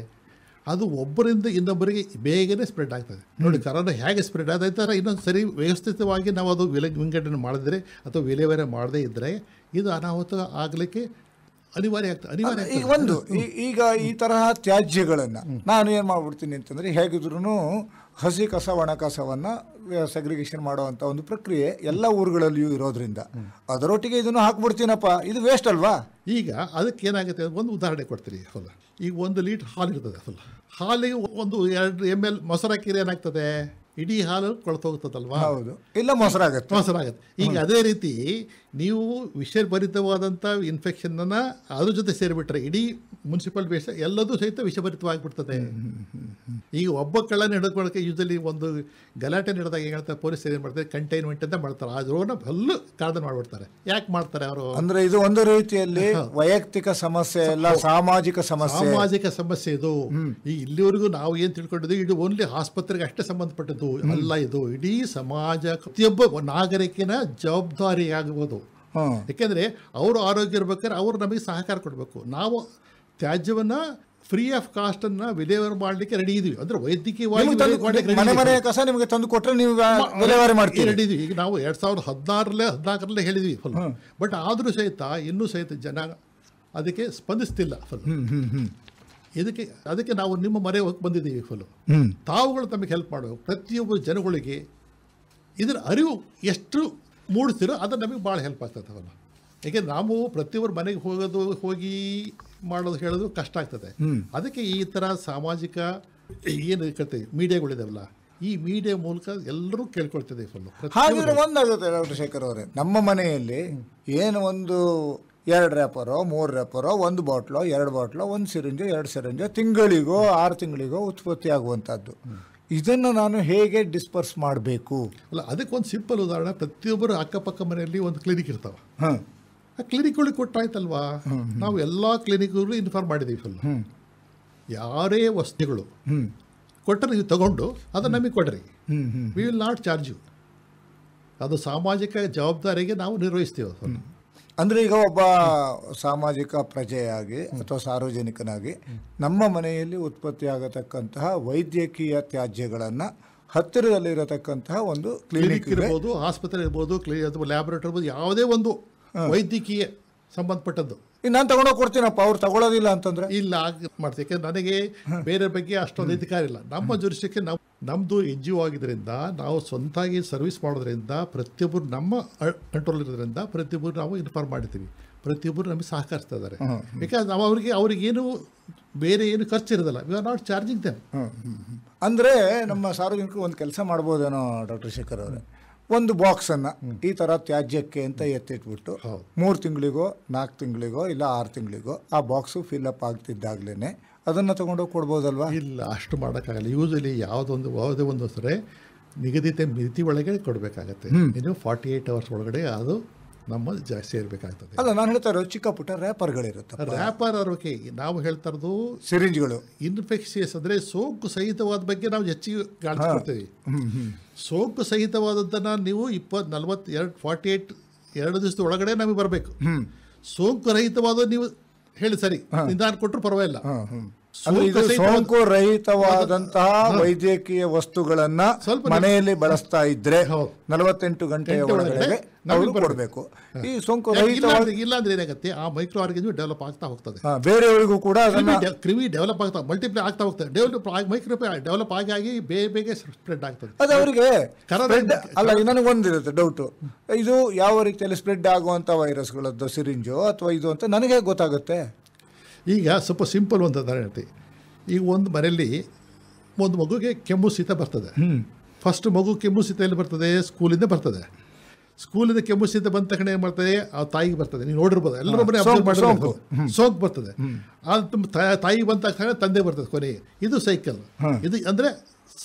ಅದು ಒಬ್ಬರಿಂದ ಇನ್ನೊಬ್ಬರಿಗೆ ಬೇಗನೆ ಸ್ಪ್ರೆಡ್ ಆಗ್ತದೆ. ನೋಡಿ, ಕರೋನಾ ಹೇಗೆ ಸ್ಪ್ರೆಡ್ ಆದೈತಾರೆ ಇನ್ನೊಂದು ಸರಿ ವ್ಯವಸ್ಥಿತವಾಗಿ ನಾವು ಅದು ವಿಂಗಡಣೆ ಮಾಡಿದ್ರೆ ಅಥವಾ ವಿಲೇವಾರಿ ಮಾಡದೇ ಇದ್ದರೆ ಇದು ಅನಾಹುತ ಆಗಲಿಕ್ಕೆ ಅನಿವಾರ್ಯ ಆಗ್ತದೆ. ಈಗ ಈ ತರಹ ತ್ಯಾಜ್ಯಗಳನ್ನು ನಾನು ಏನು ಮಾಡ್ಬಿಡ್ತೀನಿ ಅಂತಂದರೆ, ಹೇಗಿದ್ರು ಹಸಿ ಕಸ ಒಣ ಕಸವನ್ನು ಸೆಗ್ರಿಗೇಷನ್ ಮಾಡುವಂಥ ಒಂದು ಪ್ರಕ್ರಿಯೆ ಎಲ್ಲ ಊರುಗಳಲ್ಲಿಯೂ ಇರೋದ್ರಿಂದ ಅದರೊಟ್ಟಿಗೆ ಇದನ್ನು ಹಾಕ್ಬಿಡ್ತೀನಪ್ಪ, ಇದು ವೇಸ್ಟ್ ಅಲ್ವಾ? ಈಗ ಅದಕ್ಕೆ ಏನಾಗುತ್ತೆ, ಒಂದು ಉದಾಹರಣೆ ಕೊಡ್ತೀರಿ. ಫುಲ್ ಈಗ 1 ಲೀಟ್ರ್ ಹಾಲು ಇರ್ತದೆ. ಫುಲ್ ಹಾಲಿಗೆ 2 ml ಮೊಸರು ಹಾಕಿದ್ರೆ ಏನಾಗ್ತದೆ, ಇಡೀ ಹಾಲು ಕೊಳ್ತೋಗ್ತದಲ್ವಾ? ಹೌದು, ಇಲ್ಲ ಮೊಸರಾಗತ್ತೆ. ಈಗ ಅದೇ ರೀತಿ ನೀವು ವಿಷಭರಿತವಾದಂಥ ಇನ್ಫೆಕ್ಷನ್ನ ಅದ್ರ ಜೊತೆ ಸೇರಿಬಿಟ್ರೆ ಇಡೀ ಮುನ್ಸಿಪಲ್ ವೇಸ್ಟ್ ಎಲ್ಲದೂ ಸಹಿತ ವಿಷಭರಿತವಾಗಿಬಿಡ್ತದೆ. ಈಗ ಒಬ್ಬ ಕಳ್ಳನ ಹಿಡಿದುಕೊಳ್ಳೋಕೆ ಯೂಶಲಿ ಒಂದು ಗಲಾಟೆ ನಡೆದಾಗ ಏನು ಹೇಳ್ತಾರೆ, ಪೊಲೀಸ್ ಏನು ಮಾಡ್ತಾರೆ, ಕಂಟೈನ್ಮೆಂಟ್ ಅಂತ ಮಾಡ್ತಾರೆ. ಅದನ್ನ ಫುಲ್ಲು ಕಾರಣ ಮಾಡಿಬಿಡ್ತಾರೆ. ಯಾಕೆ ಮಾಡ್ತಾರೆ ಅವರು ಅಂದ್ರೆ ಇದು ಒಂದು ರೀತಿಯಲ್ಲಿ ವೈಯಕ್ತಿಕ ಸಮಸ್ಯೆ ಅಲ್ಲ, ಸಾಮಾಜಿಕ ಸಮಸ್ಯೆ ಇದು. ಈ ಇಲ್ಲಿವರೆಗೂ ನಾವು ಏನು ತಿಳ್ಕೊಂಡಿದ್ವಿ, ಇದು ಓನ್ಲಿ ಆಸ್ಪತ್ರೆಗೆ ಅಷ್ಟೇ ಸಂಬಂಧಪಟ್ಟದ್ದು ಅಲ್ಲ. ಇದು ಇಡೀ ಸಮಾಜ, ಪ್ರತಿಯೊಬ್ಬ ನಾಗರಿಕನ ಜವಾಬ್ದಾರಿ ಆಗಬಹುದು. ಯಾಕೆಂದ್ರೆ ಅವರು ಆರೋಗ್ಯ ಇರ್ಬೇಕಾದ್ರೆ ಅವರು ನಮಗೆ ಸಹಕಾರ ಕೊಡಬೇಕು. ನಾವು ತ್ಯಾಜ್ಯವನ್ನ ಫ್ರೀ ಆಫ್ ಕಾಸ್ಟ್ ಅನ್ನ ವಿಲೇವಾರಿ ಮಾಡಲಿಕ್ಕೆ ರೆಡಿ ಇದೀವಿ. ಅಂದ್ರೆ ವೈದ್ಯಕೀಯವಾಗಿ ಕಸ ನಿಮಗೆ ತಂದು ಕೊಟ್ಟರೆ ನೀವು ವಿಲೇವಾರಿ ಮಾಡ್ತೀವಿ ರೆಡಿ ಇದೀವಿ. ಈಗ ನಾವು 2014 ಹೇಳಿದ್ವಿ ಫುಲ್. ಬಟ್ ಆದರೂ ಸಹಿತ ಇನ್ನೂ ಸಹಿತ ಜನ ಅದಕ್ಕೆ ಸ್ಪಂದಿಸ್ತಿಲ್ಲ ಫುಲ್. ಅದಕ್ಕೆ ನಾವು ನಿಮ್ಮ ಮನೆ ಹೋಗಿ ಬಂದಿದ್ದೀವಿ ಫುಲ್. ತಾವುಗಳು ತಮಗೆ ಹೆಲ್ಪ್ ಮಾಡಬೇಕು. ಪ್ರತಿಯೊಬ್ಬರು ಜನಗಳಿಗೆ ಇದರ ಅರಿವು ಎಷ್ಟು ಮೂಡಿಸ್ತಿರೋ ಅದು ನಮಗೆ ಭಾಳ ಹೆಲ್ಪ್ ಆಗ್ತದೆ ಅವಲ್ಲ. ಏಕೆಂದ್ರೆ ನಾವು ಪ್ರತಿಯೊಬ್ಬರು ಮನೆಗೆ ಹೋಗಿ ಮಾಡೋದು ಹೇಳೋದು ಕಷ್ಟ ಆಗ್ತದೆ. ಅದಕ್ಕೆ ಈ ಥರ ಸಾಮಾಜಿಕ ಏನು ಕತೆ ಮೀಡಿಯಾಗಳಿದಾವಲ್ಲ, ಈ ಮೀಡಿಯಾ ಮೂಲಕ ಎಲ್ಲರೂ ಕೇಳ್ಕೊಳ್ತಿದೆ ಫುಲ್ಲು. ಹಾಗೆ ಒಂದಾಗುತ್ತೆ ಡಾಕ್ಟರ್ ಶೇಖರ್ ಅವರೇ, ನಮ್ಮ ಮನೆಯಲ್ಲಿ ಏನು ಒಂದು 2 ರ್ಯಾಪರೋ 3 ರ್ಯಾಪರೋ 1 ಬಾಟ್ಲೋ 2 ಬಾಟ್ಲೋ 1 ಸಿರಿಂಜೋ 2 ಸಿರಿಂಜೋ ತಿಂಗಳಿಗೋ 6 ತಿಂಗಳಿಗೋ ಉತ್ಪತ್ತಿ ಆಗುವಂಥದ್ದು. ಇದನ್ನು ನಾನು ಹೇಗೆ ಡಿಸ್ಪರ್ಸ್ ಮಾಡಬೇಕು? ಅಲ್ಲ, ಅದಕ್ಕೊಂದು ಸಿಂಪಲ್ ಉದಾಹರಣೆ. ಪ್ರತಿಯೊಬ್ಬರು ಅಕ್ಕಪಕ್ಕ ಮನೆಯಲ್ಲಿ ಒಂದು ಕ್ಲಿನಿಕ್ ಇರ್ತಾವೆ. ಆ ಕ್ಲಿನಿಕ್ಗಳಿಗೆ ಕೊಟ್ಟಾಯ್ತಲ್ವಾ? ನಾವು ಎಲ್ಲ ಕ್ಲಿನಿಕ್ಗಳು ಇನ್ಫಾರ್ಮ್ ಮಾಡಿದ್ದೀವಿ ಫುಲ್. ಯಾರೇ ವಸ್ತುಗಳು ಕೊಟ್ಟರೆ ನೀವು ತಗೊಂಡು ಅದನ್ನು ನಮಗೆ ಕೊಡ್ರಿ, we will not charge you. ಅದು ಸಾಮಾಜಿಕ ಜವಾಬ್ದಾರಿಗೆ ನಾವು ನಿರ್ವಹಿಸ್ತೀವಿ. ಅಂದರೆ ಈಗ ಒಬ್ಬ ಸಾಮಾಜಿಕ ಪ್ರಜೆಯಾಗಿ ಅಥವಾ ಸಾರ್ವಜನಿಕನಾಗಿ ನಮ್ಮ ಮನೆಯಲ್ಲಿ ಉತ್ಪತ್ತಿಯಾಗತಕ್ಕಂತಹ ವೈದ್ಯಕೀಯ ತ್ಯಾಜ್ಯಗಳನ್ನು ಹತ್ತಿರದಲ್ಲಿರತಕ್ಕಂತಹ ಒಂದು ಕ್ಲಿನಿಕ್ ಇರ್ಬೋದು, ಆಸ್ಪತ್ರೆ ಇರ್ಬೋದು, ಅಥವಾ ಲ್ಯಾಬೊರೇಟರಿ ಇರ್ಬೋದು, ಯಾವುದೇ ಒಂದು ವೈದ್ಯಕೀಯ ಸಂಬಂಧಪಟ್ಟದ್ದು ನಾನು ತಗೊಂಡೋಗಿ ಕೊಡ್ತೀನಪ್ಪ, ಅವ್ರು ತಗೊಳ್ಳೋದಿಲ್ಲ ಅಂತಂದ್ರೆ ಇಲ್ಲ ಮಾಡ್ತೀವಿ. ಯಾಕೆಂದ್ರೆ ನನಗೆ ಬೇರೆ ಬಗ್ಗೆ ಅಷ್ಟೊಂದು ಅಧಿಕಾರ ಇಲ್ಲ. ನಮ್ಮ ಜುರಿಸ್ಟಿಕ್ಷನ್ ನಮ್ಮದು NGO ಆಗಿದ್ದರಿಂದ ನಾವು ಸ್ವಂತಾಗಿ ಸರ್ವಿಸ್ ಮಾಡೋದ್ರಿಂದ ಪ್ರತಿಯೊಬ್ಬರು ನಮ್ಮ ಕಂಟ್ರೋಲ್ ಇರೋದ್ರಿಂದ ಪ್ರತಿಯೊಬ್ಬರು ನಾವು ಇನ್ಫಾರ್ಮ್ ಮಾಡ್ತೀವಿ. ಪ್ರತಿಯೊಬ್ಬರು ನಮಗೆ ಸಹಕರಿಸ್ತಾ ಇದ್ದಾರೆ. ಬಿಕಾಸ್ ನಾವು ಅವ್ರಿಗೇನು ಬೇರೆ ಏನು ಖರ್ಚು ಇರೋದಿಲ್ಲ. We are not charging them. ಅಂದರೆ ನಮ್ಮ ಸಾರ್ವಜನಿಕರು ಒಂದು ಕೆಲಸ ಮಾಡ್ಬೋದೇನೋ ಡಾಕ್ಟರ್ ಶೇಖರ್ ಅವರೇ, ಒಂದು ಬಾಕ್ಸನ್ನು ಈ ಥರ ತ್ಯಾಜ್ಯಕ್ಕೆ ಅಂತ ಎತ್ತಿಟ್ಬಿಟ್ಟು 3 ತಿಂಗಳಿಗೋ 4 ತಿಂಗಳಿಗೋ ಇಲ್ಲ 6 ತಿಂಗಳಿಗೋ ಆ ಬಾಕ್ಸು ಫಿಲ್ಅಪ್ ಆಗ್ತಿದ್ದಾಗಲೇ ಅದನ್ನು ತೊಗೊಂಡೋಗಿ ಕೊಡ್ಬೋದಲ್ವಾ? ಇಲ್ಲ, ಅಷ್ಟು ಮಾಡೋಕ್ಕಾಗಲ್ಲ. ಯೂಶಲಿ ಯಾವುದೇ ಒಂದು ಸರಿ ನಿಗದಿತ ಮಿತಿ ಒಳಗೆ ಕೊಡಬೇಕಾಗತ್ತೆ. ಇನ್ನು 48 ಅವರ್ಸ್ ಒಳಗಡೆ ಅದು ನಮ್ಮ ಸೇರ್ಬೇಕಾಗ್ತದೆ. ಅಲ್ಲ, ನಾನು ಹೇಳ್ತಾ ಇರೋದು ಚಿಕ್ಕ ಪುಟ್ಟ ರ್ಯಾಪರ್ಗಳಿರುತ್ತೆ. ರ್ಯಾಪರ್ ಅವ್ರಿಗೆ ನಾವು ಹೇಳ್ತಾ ಇರೋದು ಸಿರಿಂಜ್ಗಳು ಇನ್ಫೆಕ್ಷಿಯಸ್ ಅಂದರೆ ಸೋಂಕು ಸಹಿತವಾದ ಬಗ್ಗೆ ನಾವು ಹೆಚ್ಚಿಗೆ ಕಾಳಜಿ ಕೊಡ್ತೀವಿ. ಸೋಂಕು ಸಹಿತವಾದದ್ದನ್ನು ನೀವು 48 ದಿವಸದ ಒಳಗಡೆ ನಮಗೆ ಬರಬೇಕು. ಸೋಂಕು ರಹಿತವಾದ ನೀವು ಹೇಳಿ ಸರಿ ನಿಧಾನ ಕೊಟ್ಟರು ಪರವಾಗಿಲ್ಲ. ಸೋಂಕು ರಹಿತವಾದಂತಹ ವೈದ್ಯಕೀಯ ವಸ್ತುಗಳನ್ನ ಮನೆಯಲ್ಲಿ ಬಳಸ್ತಾ ಇದ್ರೆ 48 ಗಂಟೆಯ ಒಳಗಡೆ ನಾವು ಕೊಡಬೇಕು. ಈ ಸೋಂಕು ರಹಿತವಾಗಿ ಇಲ್ಲ ಅಂದ್ರೆ ಏನಾಗುತ್ತೆ, ಆ ಮೈಕ್ರೋ ಆರ್ಗನಿಸಮ್ ಡೆವಲಪ್ ಆಗ್ತಾ ಹೋಗ್ತದೆ. ಬೇರೆಯವರಿಗೂ ಕೂಡ ಕ್ರಿಮಿ ಡೆವಲಪ್ ಆಗ್ತಾ ಮಲ್ಟಿಪ್ಲೈ ಆಗ್ತಾ ಹೋಗ್ತದೆ. ಮೈಕ್ರೋ ಡೆವಲಪ್ ಆಗಿ ಬೇಗ ಸ್ಪ್ರೆಡ್ ಆಗ್ತದೆ. ಅದು ಅವರಿಗೆ ಅಲ್ಲ, ನನಗೊಂದಿರುತ್ತೆ ಡೌಟು, ಇದು ಯಾವ ರೀತಿಯಲ್ಲಿ ಸ್ಪ್ರೆಡ್ ಆಗುವಂತ ವೈರಸ್ಗಳದ್ದು ಸಿರಿಂಜು ಅಥವಾ ಇದು ಅಂತ ನನಗೆ ಗೊತ್ತಾಗುತ್ತೆ. ಈಗ ಸ್ವಲ್ಪ ಸಿಂಪಲ್ ಒಂದು ಹೇಳ್ತೀವಿ. ಈಗ ಒಂದು ಮನೆಯಲ್ಲಿ ಒಂದು ಮಗುಗೆ ಕೆಮ್ಮು ಶೀತ ಬರ್ತದೆ. ಫಸ್ಟ್ ಮಗು ಕೆಮ್ಮು ಶೀತ ಎಲ್ಲಿ ಬರ್ತದೆ? ಸ್ಕೂಲಿಂದ ಬರ್ತದೆ. ಸ್ಕೂಲಿಂದ ಕೆಮ್ಮು ಶೀತ ಬಂದ ತಕ್ಷಣ ಏನು ಮಾಡ್ತದೆ? ಆ ತಾಯಿಗೆ ಬರ್ತದೆ. ನೀವು ನೋಡಿರ್ಬೋದು, ಎಲ್ಲರೂ ಮನೆ ಅಬ್ಸರ್ವ್ ಮಾಡಿರ್ಬೋದು. ಸೋಂಕು ಬರ್ತದೆ. ತಾಯಿ ಬಂದ ತಕ್ಷಣ ತಂದೆ ಬರ್ತದೆ ಕೊನೆಗೆ. ಇದು ಸೈಕಲ್. ಇದು ಅಂದರೆ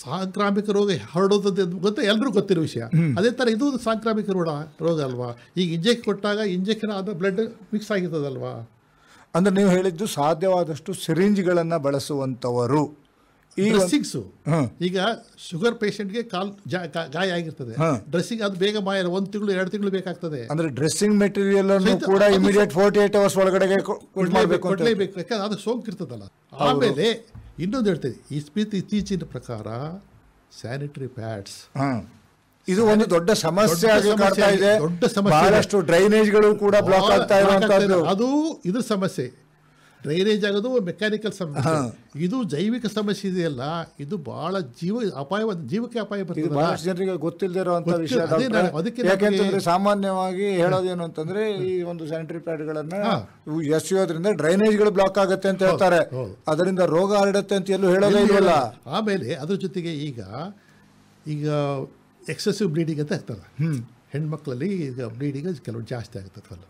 ಸಾಂಕ್ರಾಮಿಕ ರೋಗ ಹರಡೋದು ಗೊತ್ತಾ, ಎಲ್ಲರೂ ಗೊತ್ತಿರೋ ವಿಷಯ. ಅದೇ ಥರ ಇದು ಸಾಂಕ್ರಾಮಿಕ ರೋಗ ಅಲ್ವಾ? ಈಗ ಇಂಜೆಕ್ಷನ್ ಕೊಟ್ಟಾಗ ಇಂಜೆಕ್ಷನ್ ಆದ ಬ್ಲಡ್ ಮಿಕ್ಸ್ ಆಗಿರ್ತದಲ್ವಾ? ಅಂದ್ರೆ ನೀವು ಹೇಳಿದ್ದು ಸಾಧ್ಯವಾದಷ್ಟು ಸಿರಿಂಜ್ಗಳನ್ನು ಬಳಸುವಂಥವರು. ಈ ಡ್ರೆಸ್ಸಿಂಗ್ಸು, ಈಗ ಶುಗರ್ ಪೇಷಂಟ್ಗೆ ಗಾಯ ಆಗಿರ್ತದೆ, ಡ್ರೆಸ್ಸಿಂಗ್ ಅದು ಬೇಗ ಮಾಯ 1 ತಿಂಗಳು 2 ತಿಂಗಳು ಬೇಕಾಗ್ತದೆ. ಅಂದ್ರೆ ಡ್ರೆಸ್ಸಿಂಗ್ ಮೆಟೀರಿಯಲ್ ಅನ್ನು ಕೂಡ ಇಮಿಡಿಯೇಟ್ 48 ಅವರ್ಸ್ ಒಳಗಡೆ ಕೊಡಲೇಬೇಕು, ಯಾಕಂದ್ರೆ ಅದು ಸೋಂಕು ಇರ್ತದಲ್ಲ. ಆಮೇಲೆ ಇನ್ನೊಂದು ಹೇಳ್ತೇವೆ, ಇತ್ತೀಚಿನ ಪ್ರಕಾರ ಸ್ಯಾನಿಟರಿ ಪ್ಯಾಡ್ಸ್ ಇದು ಒಂದು ದೊಡ್ಡ ಸಮಸ್ಯೆ ಆಗಿ ಕಾಡ್ತಾ ಇದೆ. ಬಹಳಷ್ಟು ಡ್ರೈನೇಜ್ಗಳು ಕೂಡ ಬ್ಲಾಕ್ ಆಗ್ತಾ ಇರುವಂತದ್ದು. ಅದು ಇದ್ರ ಸಮಸ್ಯೆ. ಡ್ರೈನೇಜ್ ಆಗೋದು ಮೆಕ್ಯಾನಿಕಲ್ ಸಮಸ್ಯೆ. ಇದು ಜೈವಿಕ ಸಮಸ್ಯೆ ಇದೆಯಲ್ಲ, ಇದು ಬಹಳ ಜೀವಕ್ಕೆ ಅಪಾಯ ಬರ್ತದೆ. ಬಹಳಷ್ಟು ಜನರಿಗೆ ಗೊತ್ತಿಲ್ಲದೆ ಇರುವಂತಹ ವಿಷಯ. ಯಾಕೆಂತಂದ್ರೆ ಸಾಮಾನ್ಯವಾಗಿ ಹೇಳೋದೇನು ಅಂತಂದ್ರೆ ಈ ಒಂದು ಸ್ಯಾನಿಟರಿ ಪ್ಯಾಡ್ಗಳನ್ನ ಎಸೆಯೋದ್ರಿಂದ ಡ್ರೈನೇಜ್ಗಳು ಬ್ಲಾಕ್ ಆಗುತ್ತೆ ಅಂತ ಹೇಳ್ತಾರೆ, ಅದರಿಂದ ರೋಗ ಹರಡುತ್ತೆ ಅಂತ ಎಲ್ಲೂ ಹೇಳೋದೇ ಇಲ್ವಲ್ಲ. ಆಮೇಲೆ ಅದ್ರ ಜೊತೆಗೆ ಈಗ ಎಕ್ಸೆಸಿವ್ ಬ್ಲೀಡಿಂಗ್ ಅಂತ ಆಗ್ತದೆ ಹೆಣ್ಮಕ್ಳಲ್ಲಿ. ಈಗ ಬ್ಲೀಡಿಂಗ್ ಕೆಲವು ಜಾಸ್ತಿ ಆಗ್ತದಲ್ಲ,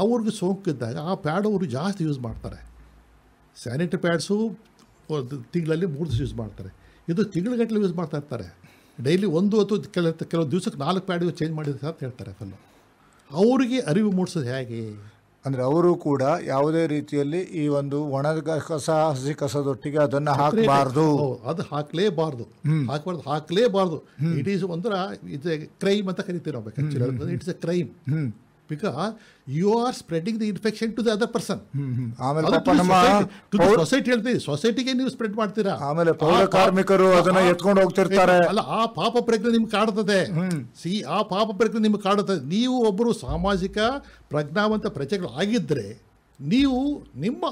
ಅವ್ರಿಗೆ ಸೋಂಕಿದ್ದಾಗ ಆ ಪ್ಯಾಡ್ ಅವರು ಜಾಸ್ತಿ ಯೂಸ್ ಮಾಡ್ತಾರೆ. ಸ್ಯಾನಿಟರಿ ಪ್ಯಾಡ್ಸು ತಿಂಗಳಲ್ಲಿ 3 ದಿವಸ ಯೂಸ್ ಮಾಡ್ತಾರೆ, ಇದು ತಿಂಗಳಗಟ್ಟಲೆ ಯೂಸ್ ಮಾಡ್ತಾ ಇರ್ತಾರೆ. ಡೈಲಿ 1 ಅಥವಾ ಕೆಲವು ದಿವಸಕ್ಕೆ 4 ಪ್ಯಾಡ್ ಚೇಂಜ್ ಮಾಡಿದ್ರೆ ಅಂತ ಹೇಳ್ತಾರೆ. ಫುಲ್ಲು ಅವರಿಗೆ ಅರಿವು ಮೂಡಿಸೋದು ಹೇಗೆ ಅಂದರೆ ಅವರು ಕೂಡ ಯಾವುದೇ ರೀತಿಯಲ್ಲಿ ಈ ಒಂದು ಒಣ ಕಸ ಹಸಿ ಕಸದೊಟ್ಟಿಗೆ ಅದನ್ನು ಹಾಕಬಾರ್ದು, ಅದು ಹಾಕಲೇಬಾರ್ದು. ಇಟ್ ಈಸ್ ಒಂಥರ ಇಟ್ಸ್ ಎ ಕ್ರೈಮ್ ಅಂತ ಕರಿತೀವಿ ನಾವು. Actually it's A crime because you are spreading the infection to the other person. Society ಹೇಳ್ತೀವಿ, ಸೊಸೈಟಿಗೆ ನೀವು ಸ್ಪ್ರೆಡ್ ಮಾಡ್ತೀರಾ. ಆಮೇಲೆ ಪೌರ ಕಾರ್ಮಿಕರು ಅದನ್ನ ಎತ್ಕೊಂಡು ಹೋಗ್ತಿರ್ತಾರೆ. ಅಲ್ಲ, ಆ ಪಾಪ ಪ್ರಜ್ಞೆ ನಿಮ್ಗೆ ಕಾಡುತ್ತದೆ. ಆ ಪಾಪ ಪ್ರಜ್ಞೆ ನಿಮ್ಗೆ ಕಾಡುತ್ತದೆ. ನೀವು ಒಬ್ಬರು ಸಾಮಾಜಿಕ ಪ್ರಜ್ಞಾವಂತ ಪ್ರಜೆಗಳು ಆಗಿದ್ದರೆ ನೀವು ನಿಮ್ಮ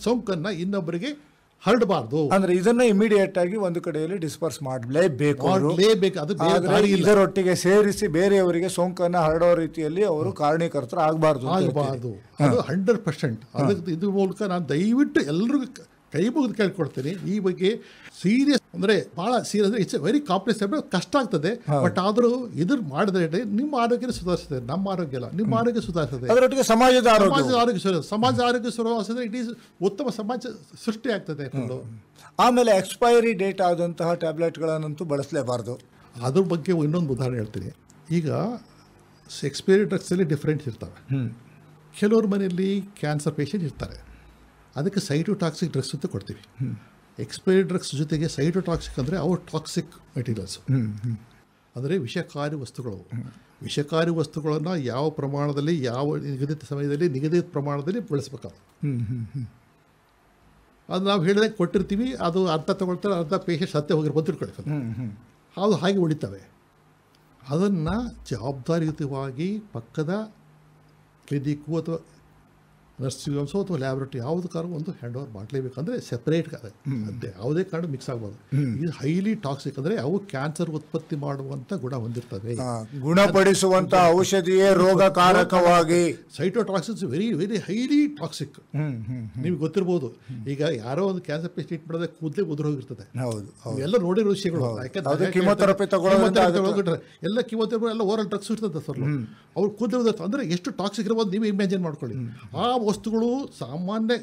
ಸೋಂಕನ್ನು ಇನ್ನೊಬ್ಬರಿಗೆ ಹರಡಬಾರ್ದು. ಅಂದ್ರೆ ಇದನ್ನ ಇಮಿಡಿಯೇಟ್ ಆಗಿ ಒಂದು ಕಡೆಯಲ್ಲಿ ಡಿಸ್ಪರ್ಸ್ ಮಾಡಲೇಬೇಕು. ಇದರೊಟ್ಟಿಗೆ ಸೇರಿಸಿ ಬೇರೆಯವರಿಗೆ ಸೋಂಕನ್ನು ಹರಡೋ ರೀತಿಯಲ್ಲಿ ಅವರು ಕಾರಣೀಕರ್ತರು ಆಗಬಾರ್ದು. ಅದು 100%. ಅದಕ್ಕೆ ಇದ್ರ ಮೂಲಕ ನಾನು ದಯವಿಟ್ಟು ಎಲ್ಲರಿಗೂ ಕೈ ಮುಗಿದು ಕೇಳ್ಕೊಡ್ತೀನಿ. ಈ ಬಗ್ಗೆ ಸೀರಿಯಸ್ ಅಂದರೆ ಭಾಳ serious, it's A very complex. ಕಷ್ಟ ಆಗ್ತದೆ, ಬಟ್ ಆದರೂ ಇದ್ರ ಮಾಡಿದ್ರೆ ನಿಮ್ಮ ಆರೋಗ್ಯ ಸುಧಾರಿಸ್ತದೆ, ನಮ್ಮ ಆರೋಗ್ಯ ಅಲ್ಲ, ನಿಮ್ಮ ಆರೋಗ್ಯ ಸುಧಾರಿಸ್ತದೆ. ಅದರೊಟ್ಟಿಗೆ ಸಮಾಜದ ಆರೋಗ್ಯ ಸಮಾಜ ಆರೋಗ್ಯ ಸುಧಾರಿಸಿದ್ರೆ ಇಟ್ ಈಸ್ ಉತ್ತಮ ಸಮಾಜ ಸೃಷ್ಟಿ ಆಗ್ತದೆ. ಆಮೇಲೆ ಎಕ್ಸ್ಪೈರಿ ಡೇಟ್ ಆದಂತಹ ಟ್ಯಾಬ್ಲೆಟ್ಗಳನ್ನಂತೂ ಬಳಸಲೇಬಾರ್ದು. ಅದ್ರ ಬಗ್ಗೆ ಇನ್ನೊಂದು ಉದಾಹರಣೆ ಹೇಳ್ತೀನಿ. ಈಗ ಎಕ್ಸ್ಪೈರಿ ಡ್ರಗ್ಸಲ್ಲಿ ಡಿಫ್ರೆಂಟ್ ಇರ್ತವೆ. ಕೆಲವ್ರ ಮನೆಯಲ್ಲಿ ಕ್ಯಾನ್ಸರ್ ಪೇಷಂಟ್ ಇರ್ತಾರೆ, ಅದಕ್ಕೆ ಸೈಟೋಟಾಕ್ಸಿಕ್ ಡ್ರಗ್ಸ್ ಅಂತ ಕೊಡ್ತೀವಿ. ಎಕ್ಸ್ಪೈರಿ ಡ್ರಗ್ಸ್ ಜೊತೆಗೆ ಸೈಟೋಟಾಕ್ಸಿಕ್ ಅಂದರೆ ಅವು ಟಾಕ್ಸಿಕ್ ಮೆಟೀರಿಯಲ್ಸ್, ಅಂದರೆ ವಿಷಕಾರಿ ವಸ್ತುಗಳು. ವಿಷಕಾರಿ ವಸ್ತುಗಳನ್ನು ಯಾವ ಪ್ರಮಾಣದಲ್ಲಿ, ಯಾವ ನಿಗದಿತ ಸಮಯದಲ್ಲಿ, ನಿಗದಿತ ಪ್ರಮಾಣದಲ್ಲಿ ಬಳಸಬೇಕಾಗುತ್ತೆ. ಅದು ನಾವು ಹೇಳಿದಾಗ ಕೊಟ್ಟಿರ್ತೀವಿ, ಅದು ಅರ್ಧ ತಗೊಳ್ತಾರೆ, ಅರ್ಧ ಪೇಷಂಟ್ ಸತ್ಯ ಹೋಗಿರ್ಬೋದು ತಿಳ್ಕೊಳ್ತಾರೆ. ಅದು ಹಾಗೆ ಉಳಿತವೆ. ಅದನ್ನು ಜವಾಬ್ದಾರಿಯುತವಾಗಿ ಪಕ್ಕದ ಕ್ಲಿನಿಕ್ಕು ಅಥವಾ ನರ್ಸಿಂಗ್ ಹೋಮ್ಸು ಅಥವಾ ಲ್ಯಾಬ್ರೇಟರಿ ಯಾವುದಕ್ಕಾದ್ರೂ ಒಂದು ಹ್ಯಾಂಡ್ ಓವರ್ ಮಾಡಲೇಬೇಕಂದ್ರೆ ಸೆಪರೇಟ್ ಅದೇ ಯಾವುದೇ ಕಾರಣ ಮಿಕ್ಸ್ ಆಗ್ಬೋದು. ಇದು ಹೈಲಿ ಟಾಕ್ಸಿಕ್, ಅಂದರೆ ಅವು ಕ್ಯಾನ್ಸರ್ ಉತ್ಪತ್ತಿ ಮಾಡುವಂಥ ಗುಣ ಹೊಂದಿರ್ತವೆ. ಗುಣಪಡಿಸುವಂಥ ಔಷಧಿಯೇ ರೋಗಕಾರಕವಾಗಿ. ಸೈಟೋಟಾಕ್ಸಿಕ್ಸ್ ವೆರಿ ವೆರಿ ಹೈಲಿ ಟಾಕ್ಸಿಕ್. ನಿಮ್ಗೆ ಗೊತ್ತಿರ್ಬೋದು, ಈಗ ಯಾರೋ ಒಂದು ಕ್ಯಾನ್ಸರ್ ಪೇಷಂಟ್ ಟ್ರೀಟ್ ಮಾಡಿದ್ರೆ ಕೂದಲೇ ಉದುರು ಹೋಗಿರ್ತದೆ. ಎಲ್ಲ ನೋಡಿರೋ ವಿಷಯಗಳು. ಯಾಕಂದ್ರೆ ಕಿಮೊಥೆರಪಿ ತಗೊಳ್ಳೋದ್ರೆ ಎಲ್ಲ ಕಿಮೊಥೆರಪಿ ಎಲ್ಲ ಓರಲ್ ಡ್ರಗ್ಸ್ ಇರ್ತದೆ ಸರ್. ಅವ್ರು ಕೂದಲು ಅಂದರೆ ಎಷ್ಟು ಟಾಕ್ಸಿಕ್ ಇರ್ಬೋದು ನೀವು ಇಮ್ಯಾಜಿನ್ ಮಾಡ್ಕೊಳ್ಳಿ. ಆ ವಸ್ತುಗಳು ಸಾಮಾನ್ಯ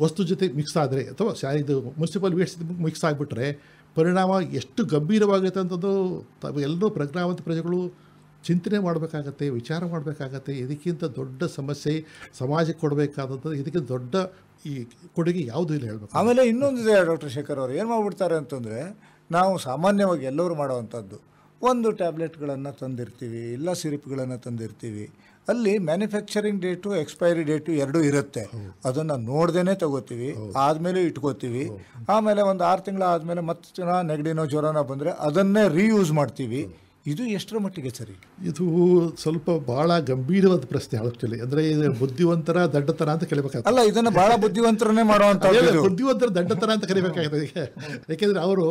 ವಸ್ತು ಜೊತೆ ಮಿಕ್ಸ್ ಆದರೆ ಅಥವಾ ಇದು ಮುನ್ಸಿಪಲ್ ವೇಸ್ಟ್ ಮಿಕ್ಸ್ ಆಗಿಬಿಟ್ರೆ ಪರಿಣಾಮ ಎಷ್ಟು ಗಂಭೀರವಾಗುತ್ತೆ ಅಂತಂದು ಎಲ್ಲರೂ ಪ್ರಜ್ಞಾವಂತ ಪ್ರಜೆಗಳು ಚಿಂತನೆ ಮಾಡಬೇಕಾಗತ್ತೆ, ವಿಚಾರ ಮಾಡಬೇಕಾಗತ್ತೆ. ಇದಕ್ಕಿಂತ ದೊಡ್ಡ ಸಮಸ್ಯೆ ಸಮಾಜಕ್ಕೆ ಕೊಡಬೇಕಾದಂಥದ್ದು, ಇದಕ್ಕಿಂತ ದೊಡ್ಡ ಈ ಕೊಡುಗೆ ಯಾವುದೂ ಇಲ್ಲ ಹೇಳಬೇಕು. ಆಮೇಲೆ ಇನ್ನೊಂದಿದೆ ಡಾಕ್ಟರ್ ಶೇಖರ್ ಅವರು, ಏನು ಮಾಡಿಬಿಡ್ತಾರೆ ಅಂತಂದರೆ, ನಾವು ಸಾಮಾನ್ಯವಾಗಿ ಎಲ್ಲರೂ ಮಾಡೋವಂಥದ್ದು, ಒಂದು ಟ್ಯಾಬ್ಲೆಟ್ಗಳನ್ನು ತಂದಿರ್ತೀವಿ, ಇಲ್ಲ ಸಿರಪ್ಗಳನ್ನು ತಂದಿರ್ತೀವಿ, ಅಲ್ಲಿ ಮ್ಯಾನುಫ್ಯಾಕ್ಚರಿಂಗ್ ಡೇಟು ಎಕ್ಸ್ಪೈರಿ ಡೇಟು ಎರಡೂ ಇರುತ್ತೆ. ಅದನ್ನು ನೋಡ್ದೇ ತಗೋತೀವಿ, ಆದಮೇಲೆ ಇಟ್ಕೋತೀವಿ. ಆಮೇಲೆ ಒಂದು 6 ತಿಂಗಳು ಆದಮೇಲೆ ಮತ್ತೆ ನೆಗಡಿನೋ ಜ್ವರನೋ ಬಂದರೆ ಅದನ್ನೇ ರೀಯೂಸ್ ಮಾಡ್ತೀವಿ. ಇದು ಎಷ್ಟರ ಮಟ್ಟಿಗೆ ಸರಿ? ಇದು ಸ್ವಲ್ಪ ಭಾಳ ಗಂಭೀರವಾದ ಪ್ರಶ್ನೆ. ಆಕ್ಚುಲಿ ಅಂದರೆ ಇದು ಬುದ್ಧಿವಂತರ ದಡ್ಡತನ ಅಂತ ಕಲಿಬೇಕಾಗ್ತದೆ. ಅಲ್ಲ, ಇದನ್ನು ಭಾಳ ಬುದ್ಧಿವಂತರನ್ನೇ ಮಾಡುವಂಥ ಬುದ್ಧಿವಂತರ ದಡ್ಡತನ ಅಂತ ಕಲಿಬೇಕಾಗ್ತದೆ. ಯಾಕೆಂದರೆ ಅವರು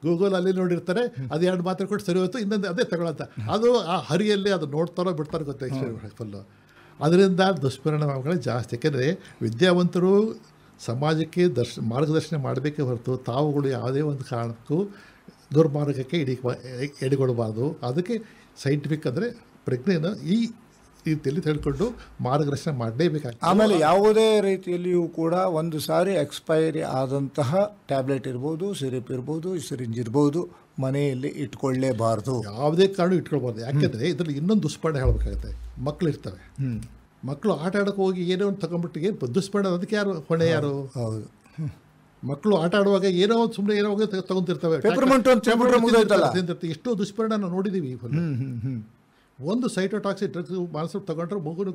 ಗೂಗಲಲ್ಲಿ ನೋಡಿರ್ತಾರೆ, ಅದು 2 ಮಾತ್ರ ಕೊಟ್ಟು ಸರಿ ಹೋಯ್ತು, ಇನ್ನೊಂದು ಅದೇ ತಗೊಳಂತ. ಅದು ಆ ಹರಿಯಲ್ಲಿ ಅದು ನೋಡ್ತಾರೋ ಬಿಡ್ತಾರೋ ಗೊತ್ತಾಯ್ತು ಫುಲ್ಲು. ಅದರಿಂದ ದುಷ್ಪರಿಣಾಮಗಳೇ ಜಾಸ್ತಿ. ಯಾಕೆಂದರೆ ವಿದ್ಯಾವಂತರು ಸಮಾಜಕ್ಕೆ ಮಾರ್ಗದರ್ಶನ ಮಾಡಬೇಕೇ ಹೊರತು ತಾವುಗಳು ಯಾವುದೇ ಒಂದು ಕಾರಣಕ್ಕೂ ದುರ್ಮಾರ್ಗಕ್ಕೆ ಎಡೆಗೊಡಬಾರ್ದು. ಅದಕ್ಕೆ ಸೈಂಟಿಫಿಕ್ ಅಂದರೆ ಪ್ರಜ್ಞೆಯನ್ನು ಈ ರೀತಿಯಲ್ಲಿ ತಿಳ್ಕೊಂಡು ಮಾರ್ಗದರ್ಶನ ಮಾಡಲೇಬೇಕಾಗ್ತದೆ. ಆಮೇಲೆ ಯಾವುದೇ ರೀತಿಯಲ್ಲಿಯೂ ಕೂಡ ಒಂದು ಸಾರಿ ಎಕ್ಸ್ಪೈರಿ ಆದಂತಹ ಟ್ಯಾಬ್ಲೆಟ್ ಇರ್ಬೋದು, ಸಿರಪ್ ಇರ್ಬೋದು, ಸಿರಿಂಜ್ ಇರ್ಬೋದು, ಮನೆಯಲ್ಲಿ ಇಟ್ಕೊಳ್ಳೇಬಾರ್ದು. ಯಾವುದೇ ಕಾರಣ ಇಟ್ಕೊಳ್ಬಾರ್ದು. ಯಾಕೆಂದರೆ ಇದರಲ್ಲಿ ಇನ್ನೊಂದು ದುಷ್ಪರಿಣಾಮ ಹೇಳಬೇಕಾಗುತ್ತೆ. ಮಕ್ಕಳು ಇರ್ತವೆ, ಮಕ್ಕಳು ಆಟ ಆಡೋಕ್ಕೆ ಹೋಗಿ ಏನೋ ಒಂದು ತಗೊಂಡ್ಬಿಟ್ಟು ಏನು ದುಷ್ಪರಿಣಾಮ, ಅದಕ್ಕೆ ಯಾರು ಹೊಣೆ? ಯಾರು? ಹೌದು, ಮಕ್ಕಳು ಆಟ ಆಡುವಾಗ ಏನೋ ಸುಮ್ಮನೆ ಏನೋ ತಗೊಂತಿರ್ತವೆ, ಎಷ್ಟೋ ದುಷ್ಪರಿಣಾಮ ನಾವು ನೋಡಿದ್ದೀವಿ. ಒಂದು ಸೈಟೋಟಾಕ್ಸಿಕ್ ಡ್ರಗ್ಸ್ ಮನಸ್ಸು ತಗೊಂಡ್ರೆ ಮಗುನ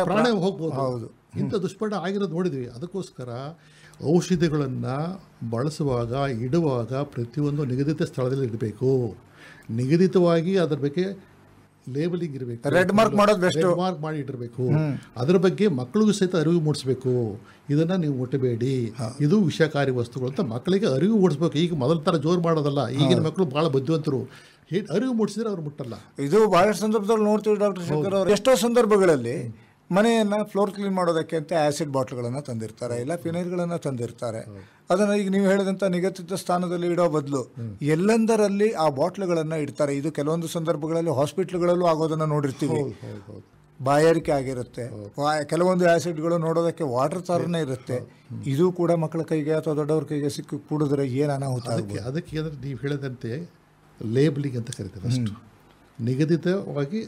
ಪ್ರಾಣ ಹೋಗ್ಬೋದು. ಇಂಥ ದುಷ್ಪರಿಣಾಮ ಆಗಿರೋದು ನೋಡಿದ್ವಿ. ಅದಕ್ಕೋಸ್ಕರ ಔಷಧಿಗಳನ್ನು ಬಳಸುವಾಗ, ಇಡುವಾಗ ಪ್ರತಿಯೊಂದು ನಿಗದಿತ ಸ್ಥಳದಲ್ಲಿ ಇಡಬೇಕು. ನಿಗದಿತವಾಗಿ ಅದರ ಬಗ್ಗೆ ಲೇಬಲಿಂಗ್ ಇರಬೇಕು, ರೆಡ್ ಮಾರ್ಕ್ ಮಾಡೋದು ಬೆಸ್ಟ್, ರೆಡ್ ಮಾರ್ಕ್ ಮಾಡಿ ಇಟ್ಟಿರಬೇಕು. ಅದ್ರ ಬಗ್ಗೆ ಮಕ್ಕಳಿಗೂ ಸಹಿತ ಅರಿವು ಮೂಡಿಸ್ಬೇಕು. ಇದನ್ನ ನೀವು ಮುಟ್ಟಬೇಡಿ, ಇದು ವಿಷಕಾರಿ ವಸ್ತುಗಳು ಅಂತ ಮಕ್ಕಳಿಗೆ ಅರಿವು ಮೂಡಿಸ್ಬೇಕು. ಈಗ ಮೊದಲ ಥರ ಜೋರು ಮಾಡೋದಲ್ಲ, ಈಗಿನ ಮಕ್ಕಳು ಭಾಳ ಬುದ್ಧಿವಂತರು. ಅರಿವು ಮೂಡಿಸಿದ್ರೆ ಅವ್ರು ಮುಟ್ಟಲ್ಲ. ಇದು ಬಹಳಷ್ಟು ಸಂದರ್ಭದಲ್ಲಿ ನೋಡ್ತೀವಿ ಡಾಕ್ಟರ್ ಶೇಖರ್ ಅವರು, ಎಷ್ಟೋ ಸಂದರ್ಭಗಳಲ್ಲಿ ಮನೆಯನ್ನು ಫ್ಲೋರ್ ಕ್ಲೀನ್ ಮಾಡೋದಕ್ಕೆ ಅಂತ ಆ್ಯಸಿಡ್ ಬಾಟ್ಲ್ಗಳನ್ನು ತಂದಿರ್ತಾರೆ, ಇಲ್ಲ ಫಿನೈಲ್ಗಳನ್ನು ತಂದಿರ್ತಾರೆ. ಅದನ್ನು ಈಗ ನೀವು ಹೇಳಿದಂಥ ನಿಗದಿತ ಸ್ಥಾನದಲ್ಲಿ ಇಡೋ ಬದಲು ಎಲ್ಲೆಂದರಲ್ಲಿ ಆ ಬಾಟ್ಲ್ಗಳನ್ನು ಇಡ್ತಾರೆ. ಇದು ಕೆಲವೊಂದು ಸಂದರ್ಭಗಳಲ್ಲಿ ಹಾಸ್ಪಿಟ್ಲ್ಗಳಲ್ಲೂ ಆಗೋದನ್ನು ನೋಡಿರ್ತೀವಿ. ಬಾಯಾರಿಕೆ ಆಗಿರುತ್ತೆ, ಕೆಲವೊಂದು ಆ್ಯಸಿಡ್ಗಳು ನೋಡೋದಕ್ಕೆ ವಾಟರ್ ಥರನೇ ಇರುತ್ತೆ. ಇದು ಕೂಡ ಮಕ್ಕಳ ಕೈಗೆ ಅಥವಾ ದೊಡ್ಡವ್ರ ಕೈಗೆ ಸಿಕ್ಕಿ ಕೂಡಿದ್ರೆ ಏನು ಅನಾಹುತ. ಅದಕ್ಕೆ ನೀವು ಹೇಳಿದಂತೆ ಲೇಬಲಿಂಗ್ ಅಂತ ಕರಿತೀವಿ. ಅಷ್ಟು ನಿಗದಿತವಾಗಿ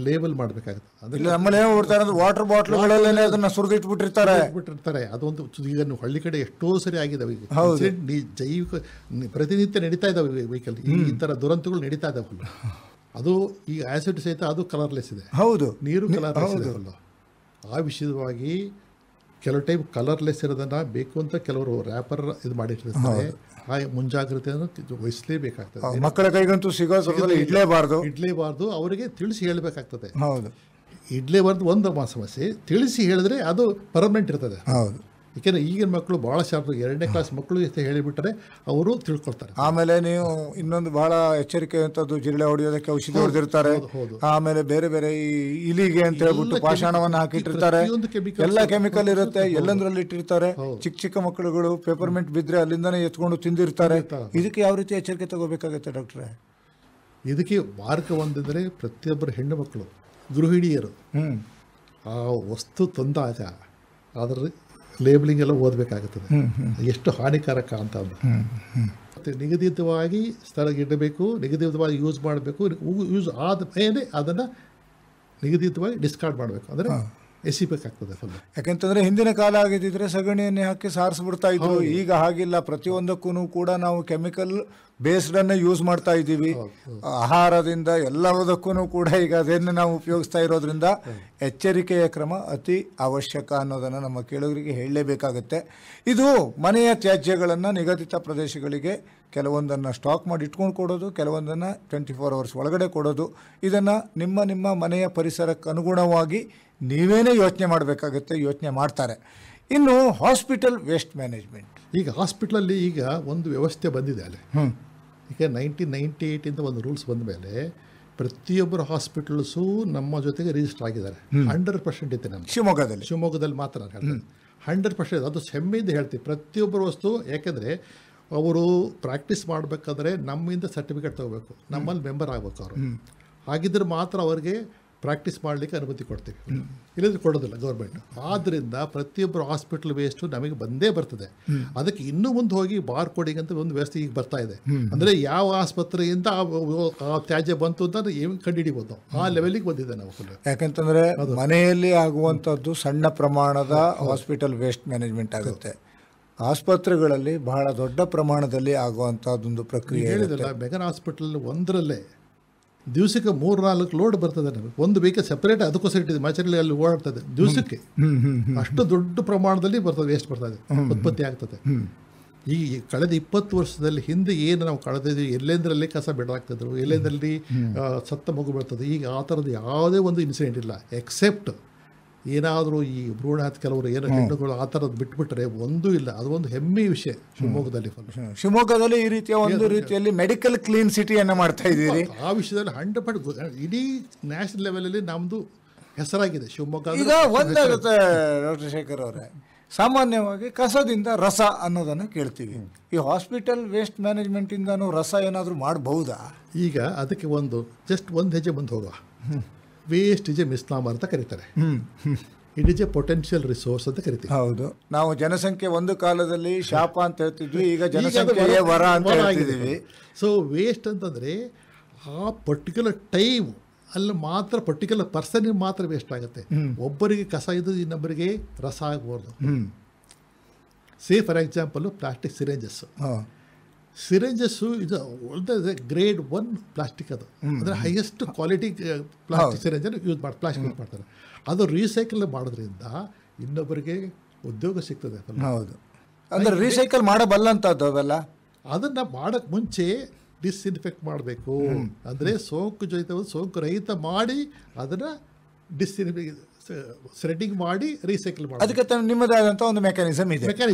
ಲೇಬಲ್ ಮಾಡಬೇಕಾಗುತ್ತೆ. ಅಂದ್ರೆ ನಮ್ಮಲ್ಲಿ ಏನು ಬಿಡ್ತಾರೆ ಅಂದ್ರೆ ವಾಟರ್ ಬಾಟ್ಲ್ಗಳಲ್ಲೇ ಅದನ್ನ ಸುರಿದಿಟ್ಬಿಟ್ಟಿರ್ತಾರೆ. ಅದೊಂದು ಈಗ ಹಳ್ಳಿ ಕಡೆ ಎಷ್ಟೋ ಸರಿ ಆಗಿದಾವೆ. ಜೈವಿಕ ಪ್ರತಿನಿತ್ಯ ನಡೀತಾ ಇದಾವೆ ವೆಹಿಕಲ್, ಈ ಥರ ದುರಂತಗಳು ನಡೀತಾ ಇದಾವಲ್ಲ. ಅದು ಈಗ ಆ್ಯಸಿಡ್ ಸಹಿತ ಅದು ಕಲರ್ಲೆಸ್ ಇದೆ. ಹೌದು, ನೀರು ಕಲರ್ಲೆಸ್ ಇದೆ ಅಲ್ಲ. ಆ ವಿಷಯವಾಗಿ ಕೆಲವು ಟೈಮ್ ಕಲರ್ಲೆಸ್ ಇರೋದನ್ನ ಬೇಕು ಅಂತ ಕೆಲವರು ರ್ಯಾಪರ್ ಇದು ಮಾಡಿರ್ತಾರೆ. ಆ ಮುಂಜಾಗ್ರತೆಯನ್ನು ವಹಿಸಲೇಬೇಕಾಗ್ತದೆ. ಮಕ್ಕಳ ಕೈಗಂತೂ ಇಡ್ಲೇಬಾರ್ದು, ಅವರಿಗೆ ತಿಳಿಸಿ ಹೇಳಬೇಕಾಗ್ತದೆ. ಹೌದು, ಇಡ್ಲೇಬಾರ್ದು ಒಂದು ಸಮಸ್ಯೆ, ತಿಳಿಸಿ ಹೇಳಿದ್ರೆ ಅದು ಪರ್ಮನೆಂಟ್ ಇರ್ತದೆ. ಹೌದು, ಯಾಕೆಂದರೆ ಈಗಿನ ಮಕ್ಕಳು ಭಾಳ ಶಾರ್ಪ್, 2ನೇ ಕ್ಲಾಸ್ ಮಕ್ಕಳು ಹೇಳಿಬಿಟ್ರೆ ಅವರು ತಿಳ್ಕೊಳ್ತಾರೆ. ಆಮೇಲೆ ನೀವು ಇನ್ನೊಂದು ಬಹಳ ಎಚ್ಚರಿಕೆ ಅಂತದ್ದು, ಜಿರಳೆ ಹೊಡೆಯೋದಕ್ಕೆ ಔಷಧಿ ಹೊಡೆದಿರ್ತಾರೆ. ಆಮೇಲೆ ಬೇರೆ ಬೇರೆ ಈ ಇಲಿಗೆ ಅಂತ ಹೇಳ್ಬಿಟ್ಟು ಪಾಷಾಣವನ್ನು ಹಾಕಿಟ್ಟಿರ್ತಾರೆ. ಎಲ್ಲ ಕೆಮಿಕಲ್ ಇರುತ್ತೆ, ಎಲ್ಲಂದ್ರಲ್ಲಿ ಇಟ್ಟಿರ್ತಾರೆ. ಚಿಕ್ಕ ಮಕ್ಕಳುಗಳು ಪೇಪರ್ಮೆಂಟ್ ಬಿದ್ದರೆ ಅಲ್ಲಿಂದನೇ ಎತ್ಕೊಂಡು ತಿಂದಿರ್ತಾರೆ. ಇದಕ್ಕೆ ಯಾವ ರೀತಿ ಎಚ್ಚರಿಕೆ ತಗೋಬೇಕಾಗುತ್ತೆ ಡಾಕ್ಟ್ರೆ? ಇದಕ್ಕೆ ಮಾರ್ಗ ಒಂದಂದರೆ ಪ್ರತಿಯೊಬ್ಬರು ಹೆಣ್ಣು ಮಕ್ಕಳು, ಗೃಹಿಣಿಯರು ಆ ವಸ್ತು ತಂದಾಗ ಅದರ ಲೇಬಲಿಂಗ್ ಎಲ್ಲ ಓದಬೇಕಾಗುತ್ತದೆ, ಎಷ್ಟು ಹಾನಿಕಾರಕ ಅಂತ. ಮತ್ತು ನಿಗದಿತವಾಗಿ ಸ್ಥಳಕ್ಕೆ ಇಡಬೇಕು, ನಿಗದಿತವಾಗಿ ಯೂಸ್ ಮಾಡಬೇಕು. ಯೂಸ್ ಆದ ಮೇಲೆ ಅದನ್ನು ನಿಗದಿತವಾಗಿ ಡಿಸ್ಕಾರ್ಡ್ ಮಾಡಬೇಕು, ಅಂದರೆ ಎಸಿಬೇಕಾಗ್ತದೆ ಫುಲ್. ಯಾಕೆಂತಂದ್ರೆ ಹಿಂದಿನ ಕಾಲ ಆಗಿದ್ದಿದ್ರೆ ಸಗಣಿಯನ್ನೇ ಹಾಕಿ ಸಾರಿಸ್ಬಿಡ್ತಾ ಇದ್ರು. ಈಗ ಹಾಗಿಲ್ಲ, ಪ್ರತಿಯೊಂದಕ್ಕೂ ಕೂಡ ನಾವು ಕೆಮಿಕಲ್ ಬೇಸ್ಡನ್ನು ಯೂಸ್ ಮಾಡ್ತಾ ಇದ್ದೀವಿ. ಆಹಾರದಿಂದ ಎಲ್ಲದಕ್ಕೂ ಕೂಡ ಈಗ ಅದನ್ನೇ ನಾವು ಉಪಯೋಗಿಸ್ತಾ ಇರೋದ್ರಿಂದ ಎಚ್ಚರಿಕೆಯ ಕ್ರಮ ಅತಿ ಅವಶ್ಯಕ ಅನ್ನೋದನ್ನು ನಮ್ಮ ಕೇಳುಗರಿಗೆ ಹೇಳಲೇಬೇಕಾಗುತ್ತೆ. ಇದು ಮನೆಯ ತ್ಯಾಜ್ಯಗಳನ್ನು ನಿಗದಿತ ಪ್ರದೇಶಗಳಿಗೆ ಕೆಲವೊಂದನ್ನು ಸ್ಟಾಕ್ ಮಾಡಿ ಇಟ್ಕೊಂಡು ಕೊಡೋದು, ಕೆಲವೊಂದನ್ನು 24 hours ಒಳಗಡೆ ಕೊಡೋದು. ಇದನ್ನು ನಿಮ್ಮ ಮನೆಯ ಪರಿಸರಕ್ಕೆ ಅನುಗುಣವಾಗಿ ನೀವೇನೇ ಯೋಚನೆ ಮಾಡಬೇಕಾಗುತ್ತೆ, ಯೋಚನೆ ಮಾಡ್ತಾರೆ. ಇನ್ನು ಹಾಸ್ಪಿಟಲ್ ವೇಸ್ಟ್ ಮ್ಯಾನೇಜ್ಮೆಂಟ್, ಈಗ ಹಾಸ್ಪಿಟ್ಲಲ್ಲಿ ಈಗ ಒಂದು ವ್ಯವಸ್ಥೆ ಬಂದಿದೆ ಅಲ್ಲಿ. ಈಗ 1998 ಒಂದು ರೂಲ್ಸ್ ಬಂದ ಮೇಲೆ ಪ್ರತಿಯೊಬ್ಬರು ಹಾಸ್ಪಿಟಲ್ಸು ನಮ್ಮ ಜೊತೆಗೆ ರಿಜಿಸ್ಟರ್ ಆಗಿದ್ದಾರೆ. 100% ಇತ್ತು ನಮ್ಮ ಶಿವಮೊಗ್ಗದಲ್ಲಿ ಮಾತ್ರ ನಾನು ಹೇಳ್ತೀನಿ. 100% ಅದು ಹೆಮ್ಮೆಯಿಂದ ಹೇಳ್ತೀವಿ. ಪ್ರತಿಯೊಬ್ಬರು ವಸ್ತು, ಯಾಕೆಂದರೆ ಅವರು ಪ್ರಾಕ್ಟೀಸ್ ಮಾಡಬೇಕಾದ್ರೆ ನಮ್ಮಿಂದ ಸರ್ಟಿಫಿಕೇಟ್ ತಗೋಬೇಕು, ನಮ್ಮಲ್ಲಿ ಮೆಂಬರ್ ಆಗಬೇಕು ಅವರು. ಹಾಗಿದ್ರೆ ಮಾತ್ರ ಅವರಿಗೆ ಪ್ರಾಕ್ಟೀಸ್ ಮಾಡಲಿಕ್ಕೆ ಅನುಮತಿ ಕೊಡ್ತೀವಿ, ಇಲ್ಲದ್ರೆ ಕೊಡೋದಿಲ್ಲ ಗೌರ್ಮೆಂಟ್. ಆದ್ದರಿಂದ ಪ್ರತಿಯೊಬ್ಬರು ಹಾಸ್ಪಿಟಲ್ ವೇಸ್ಟು ನಮಗೆ ಬಂದೇ ಬರ್ತದೆ. ಅದಕ್ಕೆ ಇನ್ನೂ ಮುಂದೆ ಹೋಗಿ ಬಾರ್ ಕೋಡಿಂಗ್ ಅಂತ ಒಂದು ವ್ಯವಸ್ಥೆ ಈಗ ಬರ್ತಾ ಇದೆ. ಅಂದರೆ ಯಾವ ಆಸ್ಪತ್ರೆಯಿಂದ ಆ ತ್ಯಾಜ್ಯ ಬಂತು ಅಂತ ಏನು ಕಂಡುಹಿಡಿಬೋದು, ಆ ಲೆವೆಲಿಗೆ ಬಂದಿದೆ ನಾವು ಫುಲ್. ಯಾಕಂತಂದರೆ ಮನೆಯಲ್ಲಿ ಆಗುವಂಥದ್ದು ಸಣ್ಣ ಪ್ರಮಾಣದ ಹಾಸ್ಪಿಟಲ್ ವೇಸ್ಟ್ ಮ್ಯಾನೇಜ್ಮೆಂಟ್ ಆಗುತ್ತೆ. ಆಸ್ಪತ್ರೆಗಳಲ್ಲಿ ಬಹಳ ದೊಡ್ಡ ಪ್ರಮಾಣದಲ್ಲಿ ಆಗುವಂಥದ್ದೊಂದು ಪ್ರಕ್ರಿಯೆ ಹೇಳಿದಲ್ಲ. ಮೆಗನ್ ಹಾಸ್ಪಿಟಲ್ ಒಂದರಲ್ಲೇ ದಿವಸಕ್ಕೆ 3-4 ಲೋಡ್ ಬರ್ತದೆ ನಮಗೆ. ಒಂದು ವೆಹಿಕಲ್ ಸೆಪರೇಟ್ ಅದಕ್ಕೋಸ್ಕರ ಇಟ್ಟಿದೆ, ಮ್ಯಾಚುರಲಿ ಅಲ್ಲಿ ಓಡಾಡ್ತದೆ ದಿವಸಕ್ಕೆ. ಅಷ್ಟು ದೊಡ್ಡ ಪ್ರಮಾಣದಲ್ಲಿ ಬರ್ತದೆ, ವೇಸ್ಟ್ ಬರ್ತದೆ, ಉತ್ಪತ್ತಿ ಆಗ್ತದೆ. ಈ ಕಳೆದ 20 ವರ್ಷದಲ್ಲಿ ಹಿಂದೆ ಏನು ನಾವು ಕಳೆದಿದ್ವಿ, ಎಲ್ಲೆಂದರಲ್ಲಿ ಕಸ ಬಿಡಾಗ್ತಿದ್ರು, ಎಲ್ಲೆಂದರಲ್ಲಿ ಸತ್ತ ಮಗು ಬರ್ತದೆ. ಈಗ ಆ ಥರದ್ದು ಯಾವುದೇ ಒಂದು ಇನ್ಸಿಡೆಂಟ್ ಇಲ್ಲ, ಎಕ್ಸೆಪ್ಟ್ ಏನಾದರೂ ಈ ಭ್ರೂಣಹತ್ಯೆ ಕೆಲವರು ಏನೋ ಹೆಣ್ಣುಗಳು ಆ ಥರದ್ದು ಬಿಟ್ಬಿಟ್ರೆ ಒಂದೂ ಇಲ್ಲ. ಅದು ಒಂದು ಹೆಮ್ಮೆಯ ವಿಷಯ ಶಿವಮೊಗ್ಗದಲ್ಲಿ ಈ ರೀತಿಯ ಒಂದು ರೀತಿಯಲ್ಲಿ ಮೆಡಿಕಲ್ ಕ್ಲೀನ್ ಸಿಟಿಯನ್ನು ಮಾಡ್ತಾ ಇದ್ದೀರಿ. ಆ ವಿಷಯದಲ್ಲಿ 100% ಇಡೀ ನ್ಯಾಷನಲ್ ಲೆವೆಲಲ್ಲಿ ನಮ್ಮದು ಹೆಸರಾಗಿದೆ ಶಿವಮೊಗ್ಗ. ಈಗ ಒಂದಾಗುತ್ತೆ ಡಾಕ್ಟರ್ ಶೇಖರ್ ಅವರೇ, ಸಾಮಾನ್ಯವಾಗಿ ಕಸದಿಂದ ರಸ ಅನ್ನೋದನ್ನು ಕೇಳ್ತೀವಿ. ಈ ಹಾಸ್ಪಿಟಲ್ ವೇಸ್ಟ್ ಮ್ಯಾನೇಜ್ಮೆಂಟಿಂದನೂ ರಸ ಏನಾದರೂ ಮಾಡಬಹುದಾ? ಈಗ ಅದಕ್ಕೆ ಜಸ್ಟ್ ಒಂದು ಹೆಜ್ಜೆ ಮುಂದೆ ಹೋಗುವ. ವೇಸ್ಟ್ ಇಸ್ ಎ ಮಿಸ್ನಾಮರ್ ಅಂತ ಕರೀತಾರೆ, it is A potential resource ಅಂತ ಕರಿತೀವಿ. ಹೌದು, ನಾವು ಜನಸಂಖ್ಯೆ ಒಂದು ಕಾಲದಲ್ಲಿ ಶಾಪ ಅಂತ ಹೇಳ್ತಿದ್ವಿ, ಈಗ ಜನಸಂಖ್ಯೆಯೇ ವರ ಅಂತ ಹೇಳ್ತಿದ್ದೀವಿ. ಸೊ ವೇಸ್ಟ್ ಅಂತಂದರೆ ಆ ಪರ್ಟಿಕ್ಯುಲರ್ ಟೈಮ್ ಅಲ್ಲಿ ಮಾತ್ರ, ಪರ್ಟಿಕ್ಯುಲರ್ ಪರ್ಸನ್ಗೆ ಮಾತ್ರ ವೇಸ್ಟ್ ಆಗುತ್ತೆ. ಒಬ್ಬರಿಗೆ ಕಸ ಇದು, ಇನ್ನೊಬ್ಬರಿಗೆ ರಸ ಆಗ್ಬೋದು. Say for example plastic syringes ಇದು ಗ್ರೇಡ್ 1 ಪ್ಲಾಸ್ಟಿಕ್. ಅದು ಅಂದರೆ ಹೈಯೆಸ್ಟ್ ಕ್ವಾಲಿಟಿ ಪ್ಲಾಸ್ಟಿಕ್ ಸಿರಿಂಜನ್ನು ಪ್ಲಾಸ್ಟಿಕ್ ಯೂಸ್ ಮಾಡ್ತಾರೆ. ಅದು ರೀಸೈಕಲ್ ಮಾಡೋದ್ರಿಂದ ಇನ್ನೊಬ್ಬರಿಗೆ ಉದ್ಯೋಗ ಸಿಗ್ತದೆ. ಹೌದು, ಅಂದರೆ ರೀಸೈಕಲ್ ಮಾಡಬಲ್ಲಂಥದ್ದು ಅವೆಲ್ಲ. ಅದನ್ನು ಮಾಡೋಕ್ಕೆ ಮುಂಚೆ ಡಿಸ್ಇನ್ಫೆಕ್ಟ್ ಮಾಡಬೇಕು. ಅಂದರೆ ಸೋಂಕು ಜೊತೆ ಸೋಂಕು ರಹಿತ ಮಾಡಿ ಅದನ್ನು ಸ್ಪ್ರೆಡಿಂಗ್ ಮಾಡಿ ರೀಸೈಕಲ್ ಮಾಡಿ. ಅದಕ್ಕೆ ನಿಮ್ಮದೇ ಆದಂಥ ಒಂದು ಮೆಕ್ಯಾನಿಸಮ್ ಇದೆ.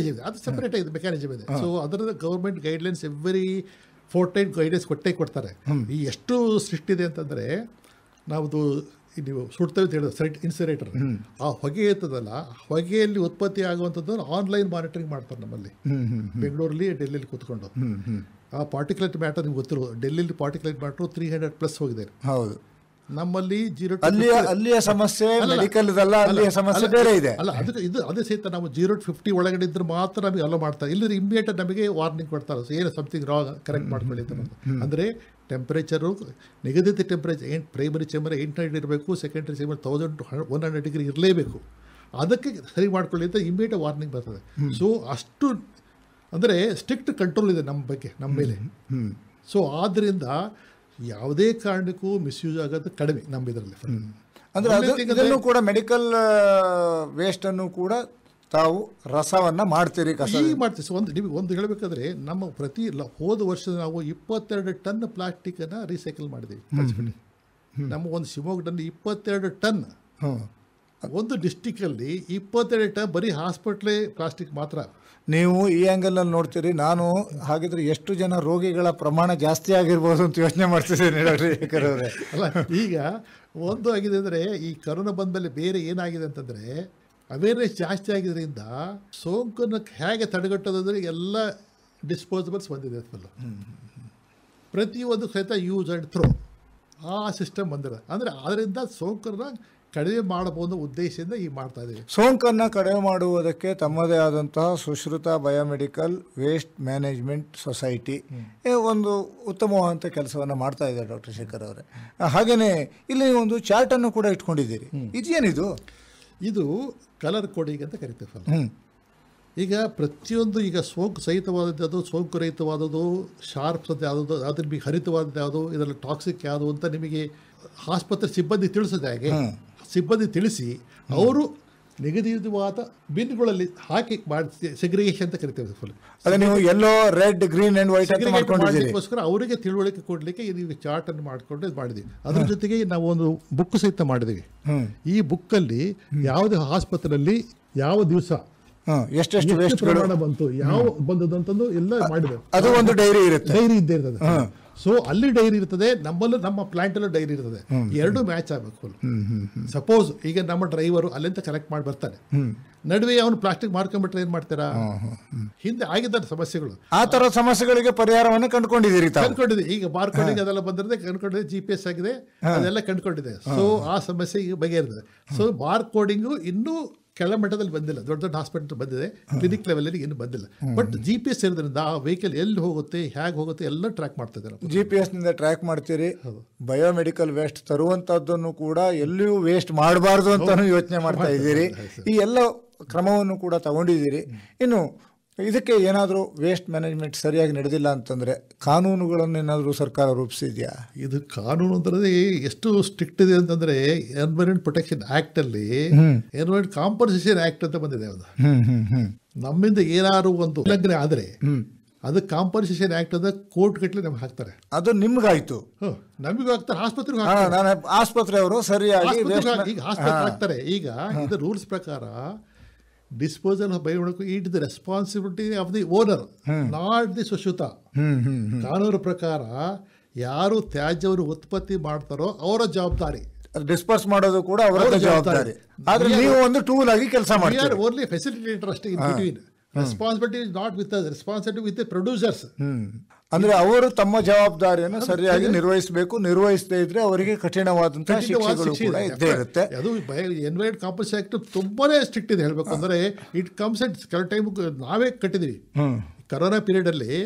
ಅದು ಸೆಪರೇಟ್ ಇದೆ, ಮೆಕ್ಯಾನಿಸಮ್ ಇದೆ. ಸೊ ಅದರ ಗೌರ್ಮೆಂಟ್ ಗೈಡ್ಲೈನ್ಸ್ ಎವ್ರಿ ಫೋರ್ಟೈನ್ ಗೈಡ್ಲೈನ್ಸ್ ಕೊಡ್ತಾರೆ. ಈ ಎಷ್ಟು ಸ್ಟ್ರಿಕ್ಟ್ ಇದೆ ಅಂತಂದರೆ, ನಾವು ನೀವು ಸುಡ್ತೇವೆ ಅಂತ ಹೇಳಿದ್ರೆ ಇನ್ಸಿನೇಟರ್, ಆ ಹೊಗೆ ಇರ್ತದಲ್ಲ, ಹೊಗೆಯಲ್ಲಿ ಉತ್ಪತ್ತಿ ಆಗುವಂಥದ್ದು ಆನ್ಲೈನ್ ಮಾನಿಟರಿಂಗ್ ಮಾಡ್ತಾರೆ ನಮ್ಮಲ್ಲಿ, ಬೆಂಗಳೂರಲ್ಲಿ ಡೆಲ್ಲಿಲಿ ಕೂತ್ಕೊಂಡು. ಆ ಪಾರ್ಟಿಕ್ಯುಲೇಟ್ ಮ್ಯಾಟರ್ ನಿಮ್ಗೆ ಗೊತ್ತಿರೋದು, ಡೆಲ್ಲಿಲಿ ಪಾರ್ಟಿಕ್ಯುಲೇಟ್ ಮ್ಯಾಟರ್ 300+ ಹೋಗಿದೆ. ಹೌದು, ನಮ್ಮಲ್ಲಿ 0 ಅಲ್ಲಿಯ ಸಮಸ್ಯೆ ಮೆಡಿಕಲ್ ಅಲ್ಲಿಯ ಸಮಸ್ಯೆ ಬೇರೆ ಇದೆ. ಅಲ್ಲ, ಅದಕ್ಕೆ ಅದೇ ಸಹಿತ ನಾವು 0 to 50 ಒಳಗಡೆ ಇದ್ರೆ ಮಾತ್ರ ನಮಗೆ ಅಲೋ ಮಾಡ್ತಾರೆ. ಇಲ್ಲದ್ರೆ ಇಮಿಡಿಯೇಟ್ ನಮಗೆ ವಾರ್ನಿಂಗ್ ಕೊಡ್ತಾರೆ, ಏನು ಸಮಥಿಂಗ್ ರಾಂಗ್, ಕರೆಕ್ಟ್ ಮಾಡ್ಕೊಳ್ಳಿ ಅಂತ. ಅಂದರೆ ಟೆಂಪ್ರೇಚರು ನಿಗದಿತ ಟೆಂಪ್ರೇಚರ್ ಪ್ರೈಮರಿ ಚೇಂಬರ್ 800 ಇರಬೇಕು, ಸೆಕೆಂಡರಿ ಚೇಂಬರ್ 1100 ಡಿಗ್ರಿ ಇರಲೇಬೇಕು. ಅದಕ್ಕೆ ಸರಿ ಮಾಡ್ಕೊಳ್ಳಿ ಅಂತ ಇಮಿಡಿಯೇಟ್ ವಾರ್ನಿಂಗ್ ಬರ್ತದೆ. ಸೊ ಅಷ್ಟು ಅಂದರೆ ಸ್ಟ್ರಿಕ್ಟ್ ಕಂಟ್ರೋಲ್ ಇದೆ ನಮ್ಮ ಬಗ್ಗೆ, ನಮ್ಮ ಮೇಲೆ. ಸೊ ಆದ್ದರಿಂದ ಯಾವುದೇ ಕಾರಣಕ್ಕೂ ಮಿಸ್ಯೂಸ್ ಆಗೋದು ಕಡಿಮೆ ನಮ್ಮ ಇದರಲ್ಲಿ. ಅಂದರೆ ಕೂಡ ಮೆಡಿಕಲ್ ವೇಸ್ಟನ್ನು ಕೂಡ ತಾವು ರಸವನ್ನು ಮಾಡ್ತೀರಿ, ಮಾಡ್ತೀವಿ. ನಿಮಗೆ ಒಂದು ಹೇಳಬೇಕಾದ್ರೆ, ನಮ್ಮ ಹೋದ ವರ್ಷ ನಾವು 22 ಟನ್ ಪ್ಲಾಸ್ಟಿಕ್ಕನ್ನು ರೀಸೈಕಲ್ ಮಾಡಿದ್ದೀವಿ. ನಮ್ಮ ಒಂದು ಶಿವಮೊಗ್ಗದಲ್ಲಿ 22 ಟನ್, ಒಂದು ಡಿಸ್ಟಿಕಲ್ಲಿ 22 ಟನ್ ಬರೀ ಹಾಸ್ಪಿಟ್ಲೇ ಪ್ಲಾಸ್ಟಿಕ್ ಮಾತ್ರ. ನೀವು ಈ ಆ್ಯಂಗಲ್ನಲ್ಲಿ ನೋಡ್ತೀರಿ, ನಾನು ಹಾಗಿದ್ರೆ ಎಷ್ಟು ಜನ ರೋಗಿಗಳ ಪ್ರಮಾಣ ಜಾಸ್ತಿ ಆಗಿರ್ಬೋದು ಅಂತ ಯೋಚನೆ ಮಾಡ್ತಿದ್ದೀನಿ ಡಾಕ್ಟರ್ ಅವರೇ. ಅಲ್ಲ, ಈಗ ಒಂದು ಆಗಿದೆ ಅಂದರೆ, ಈ ಕರೋನಾ ಬಂದಮೇಲೆ ಬೇರೆ ಏನಾಗಿದೆ ಅಂತಂದರೆ, ಅವೇರ್ನೆಸ್ ಜಾಸ್ತಿ ಆಗಿದ್ದರಿಂದ ಸೋಂಕನ್ನು ಹೇಗೆ ತಡೆಗಟ್ಟೋದಂದರೆ ಎಲ್ಲ ಡಿಸ್ಪೋಸಬಲ್ಸ್ ಬಂದಿದೆ ಫುಲ್ಲು. ಪ್ರತಿಯೊಂದು ಸಹಿತ ಯೂಸ್ ಆ್ಯಂಡ್ ಥ್ರೋ ಆ ಸಿಸ್ಟಮ್ ಬಂದಿದೆ. ಅಂದರೆ ಅದರಿಂದ ಸೋಂಕನ್ನು ಕಡಿಮೆ ಮಾಡಬಹುದು ಉದ್ದೇಶದಿಂದ ಈ ಮಾಡ್ತಾ ಇದ್ದೀವಿ. ಸೋಂಕನ್ನು ಕಡಿಮೆ ಮಾಡುವುದಕ್ಕೆ ತಮ್ಮದೇ ಆದಂತಹ Sushruta biomedical waste management society ಒಂದು ಉತ್ತಮವಾದಂಥ ಕೆಲಸವನ್ನು ಮಾಡ್ತಾ ಇದೆ ಡಾಕ್ಟರ್ ಶೇಖರ್ ಅವರೇ. ಹಾಗೆಯೇ ಇಲ್ಲಿ ಒಂದು ಚಾರ್ಟನ್ನು ಕೂಡ ಇಟ್ಕೊಂಡಿದ್ದೀರಿ, ಇದೇನಿದು? ಇದು ಕಲರ್ ಕೋಡಿಂಗ್ ಅಂತ ಕರಿತೀವಿ. ಈಗ ಪ್ರತಿಯೊಂದು, ಈಗ ಸೋಂಕು ಸಹಿತವಾದದ್ದು ಯಾವುದು, ಸೋಂಕು ರಹಿತವಾದದ್ದು, ಶಾರ್ಪ್ಸ್ ಅಂತ ಯಾವುದೋ, ಅದ್ರ ನಿಮಗೆ ಹರಿತವಾದದ್ದು ಯಾವುದು, ಇದರಲ್ಲಿ ಟಾಕ್ಸಿಕ್ ಯಾವುದು ಅಂತ ನಿಮಗೆ ಆಸ್ಪತ್ರೆ ಸಿಬ್ಬಂದಿ ತಿಳಿಸೋದು ಹೇಗೆ? ಸಿಬ್ಬಂದಿ ತಿಳಿಸಿ ಅವರು ನಿಗದಿತವಾದ ಬಿನ್ಗಳಲ್ಲಿ ಹಾಕಿ ಮಾಡಿ ಸೆಗ್ರಿಗೇಷನ್ ಅಂತ ಕರಿತೇವೆ. ಫುಲ್ ನೀವು ಎಲ್ಲೋ ರೆಡ್ ಗ್ರೀನ್ ಅಂಡ್ ವೈಟ್ ಮಾಡಲಿಕ್ಕೋಸ್ಕರ ಅವರಿಗೆ ತಿಳುವಳಿಕೆ ಕೊಡಲಿಕ್ಕೆ ಇದು ಚಾರ್ಟ್ ಅನ್ನು ಮಾಡಿಕೊಂಡು ಮಾಡಿದ್ದೀವಿ. ಅದ್ರ ಜೊತೆಗೆ ನಾವು ಒಂದು ಬುಕ್ ಸಹಿತ ಮಾಡಿದ್ದೀವಿ. ಈ ಬುಕ್ಕಲ್ಲಿ ಯಾವುದೇ ಆಸ್ಪತ್ರೆಯಲ್ಲಿ ಯಾವ ದಿವಸ ಎಷ್ಟು ಪ್ರಮಾಣ ಬಂತು, ಯಾವ ಬಂದದಂತಂದು ಎಲ್ಲ ಮಾಡಿದೆ. ಅದು ಒಂದು ಡೈರಿ ಇರುತ್ತೆ, ಡೈರಿ ಇದ್ದೇ ಇರ್ತದೆ. ಸೊ ಅಲ್ಲಿ ಡೈರಿ ಇರ್ತದೆ, ನಮ್ಮಲ್ಲೂ ನಮ್ಮ ಪ್ಲಾಂಟಲ್ಲೂ ಡೈರಿ ಇರ್ತದೆ. ಎರಡು ಮ್ಯಾಚ್ ಆಗಬೇಕು. ಸಪೋಸ್ ಈಗ ನಮ್ಮ ಡ್ರೈವರು ಅಲ್ಲಿಂದ ಕಲೆಕ್ಟ್ ಮಾಡಿ ಬರ್ತಾನೆ, ನಡುವೆ ಅವನು ಪ್ಲಾಸ್ಟಿಕ್ ಮಾರ್ಕೊಂಡ್ಬಿಟ್ರೆ ಏನ್ ಮಾಡ್ತಾರಾ? ಹಿಂದೆ ಆಗಿದ್ದಾರೆ ಸಮಸ್ಯೆಗಳು. ಆ ತರ ಸಮಸ್ಯೆಗಳಿಗೆ ಪರಿಹಾರವನ್ನು ಕಂಡುಕೊಂಡಿದ್ದೀವಿ. ಈಗ ಬಾರ್ಕೋಡಿಂಗ್ ಅದೆಲ್ಲ ಬಂದಿರದೆ ಕಂಡುಕೊಂಡಿದೆ, GPS ಆಗಿದೆ, ಅದೆಲ್ಲ ಕಂಡುಕೊಂಡಿದೆ. ಸೊ ಆ ಸಮಸ್ಯೆ ಈಗ ಬಗೆಹರಿದೆ. ಸೊ ಬಾರ್ಕೋಡಿಂಗು ಇನ್ನೂ ಕೆಳಮಟ್ಟದಲ್ಲಿ ಬಂದಿಲ್ಲ, ದೊಡ್ಡ ದೊಡ್ಡ ಹಾಸ್ಪಿಟಲ್ ಬಂದಿದೆ, ಕ್ಲಿನಿಕ್ ಲೆವೆಲಲ್ಲಿ ಏನು ಬಂದಿಲ್ಲ. ಬಟ್ GPS ಇರೋದ್ರಿಂದ ಆ ವೆಹಿಕಲ್ ಎಲ್ಲಿ ಹೋಗುತ್ತೆ, ಹೇಗೆ ಹೋಗುತ್ತೆ ಎಲ್ಲ ಟ್ರ್ಯಾಕ್ ಮಾಡ್ತಾ ಇದ್ದಾರೆ. GPS ನಿಂದ ಟ್ರ್ಯಾಕ್ ಮಾಡ್ತೀರಿ. ಬಯೋಮೆಡಿಕಲ್ ವೇಸ್ಟ್ ತರುವಂತದ್ದನ್ನು ಕೂಡ ಎಲ್ಲಿಯೂ ವೇಸ್ಟ್ ಮಾಡಬಾರ್ದು ಅಂತಾನು ಯೋಚನೆ ಮಾಡ್ತಾ ಇದ್ದೀರಿ. ಈ ಎಲ್ಲ ಕ್ರಮವನ್ನು ಕೂಡ ತಗೊಂಡಿದ್ದೀರಿ. ಇನ್ನು ಇದಕ್ಕೆ ಏನಾದರೂ ವೇಸ್ಟ್ ಮ್ಯಾನೇಜ್ಮೆಂಟ್ ಸರಿಯಾಗಿ ನಡೆದಿಲ್ಲ ಅಂತಂದರೆ ಕಾನೂನುಗಳನ್ನು ಏನಾದರೂ ಸರ್ಕಾರ ರೂಪಿಸಿದೆಯಾ? ಇದು ಕಾನೂನು ಅಂದರೆ ಎಷ್ಟು ಸ್ಟ್ರಿಕ್ಟ್ ಇದೆ ಅಂತಂದರೆ, ಎನ್ವೈರನ್ಮೆಂಟ್ ಪ್ರೊಟೆಕ್ಷನ್ ಆ್ಯಕ್ಟಲ್ಲಿ ಎನ್ವೈರನ್ಮೆಂಟ್ ಕಾಂಪನ್ಸೇಷನ್ ಆ್ಯಕ್ಟ್ ಅಂತ ಬಂದಿದೆ. ಅದು ನಮ್ಮಿಂದ ಏನಾದ್ರು ಒಂದು ಉಲ್ಲಂಘನೆ ಆದರೆ ಅದಕ್ಕೆ ಕಾಂಪನ್ಸೇಷನ್ ಆ್ಯಕ್ಟ್ ಅಂತ ಕೋರ್ಟ್ ಗಟ್ಟಲೆ ನಮ್ಗೆ ಹಾಕ್ತಾರೆ. ಅದು ನಿಮ್ಗಾಯ್ತು, ನಮಗೂ ಹಾಕ್ತಾರೆ, ಆಸ್ಪತ್ರೆಗೂ ಆಸ್ಪತ್ರೆಯವರು ಸರಿಯಾಗಿ ಈಗ ಆಸ್ಪತ್ರೆ ಹಾಕ್ತಾರೆ. ಈಗ ಇದು ರೂಲ್ಸ್ ಪ್ರಕಾರ disposal of biomedical, it is the responsibility of the owner, not the Sushruta. ಕಾನೂನು ಪ್ರಕಾರ ಯಾರು ತ್ಯಾಜ್ಯವನ್ನು ಉತ್ಪತ್ತಿ ಮಾಡ್ತಾರೋ ಅವರ ಜವಾಬ್ದಾರಿ, ಡಿಸ್ಪರ್ಸ್ ಮಾಡೋದು ಕೂಡ ಅವರ ಜವಾಬ್ದಾರಿ. ಆದ್ರೆ ನೀವು ಒಂದು ಟೂಲ್ ಆಗಿ ಕೆಲಸ ಮಾಡ್ತೀರಿ, ಓನ್ಲಿ ಫೆಸಿಲಿಟೇಟರ್ ಅಷ್ಟೇ. In between responsibility is not with us, responsibility with the producers. ಅಂದ್ರೆ ಅವರು ತಮ್ಮ ಜವಾಬ್ದಾರಿಯನ್ನು ಸರಿಯಾಗಿ ನಿರ್ವಹಿಸಬೇಕು. ನಿರ್ವಹಿಸದೇ ಇದ್ರೆ ಅವರಿಗೆ ಕಠಿಣವಾದಂತಹ ಶಿಕ್ಷೆಗಳು ಕೂಡ ಇದ್ದೇ ಇರುತ್ತೆ. ಅದು ಎನ್ವೈರನ್ಮೆಂಟ್ ಕಾಂಪನ್ಸೇಷನ್ ಆಕ್ಟ್ ತುಂಬಾನೇ ಸ್ಟ್ರಿಕ್ಟ್ ಇದೆ ಹೇಳಬೇಕು ಅಂದ್ರೆ. ಇಟ್ ಕಮ್ಸ್ ಅಟ್ ಕೆಲವು ಟೈಮ್ ನಾವೇ ಕಟ್ಟಿದೀವಿ. ಕರೋನಾ ಪೀರಿಯಡ್ ಅಲ್ಲಿ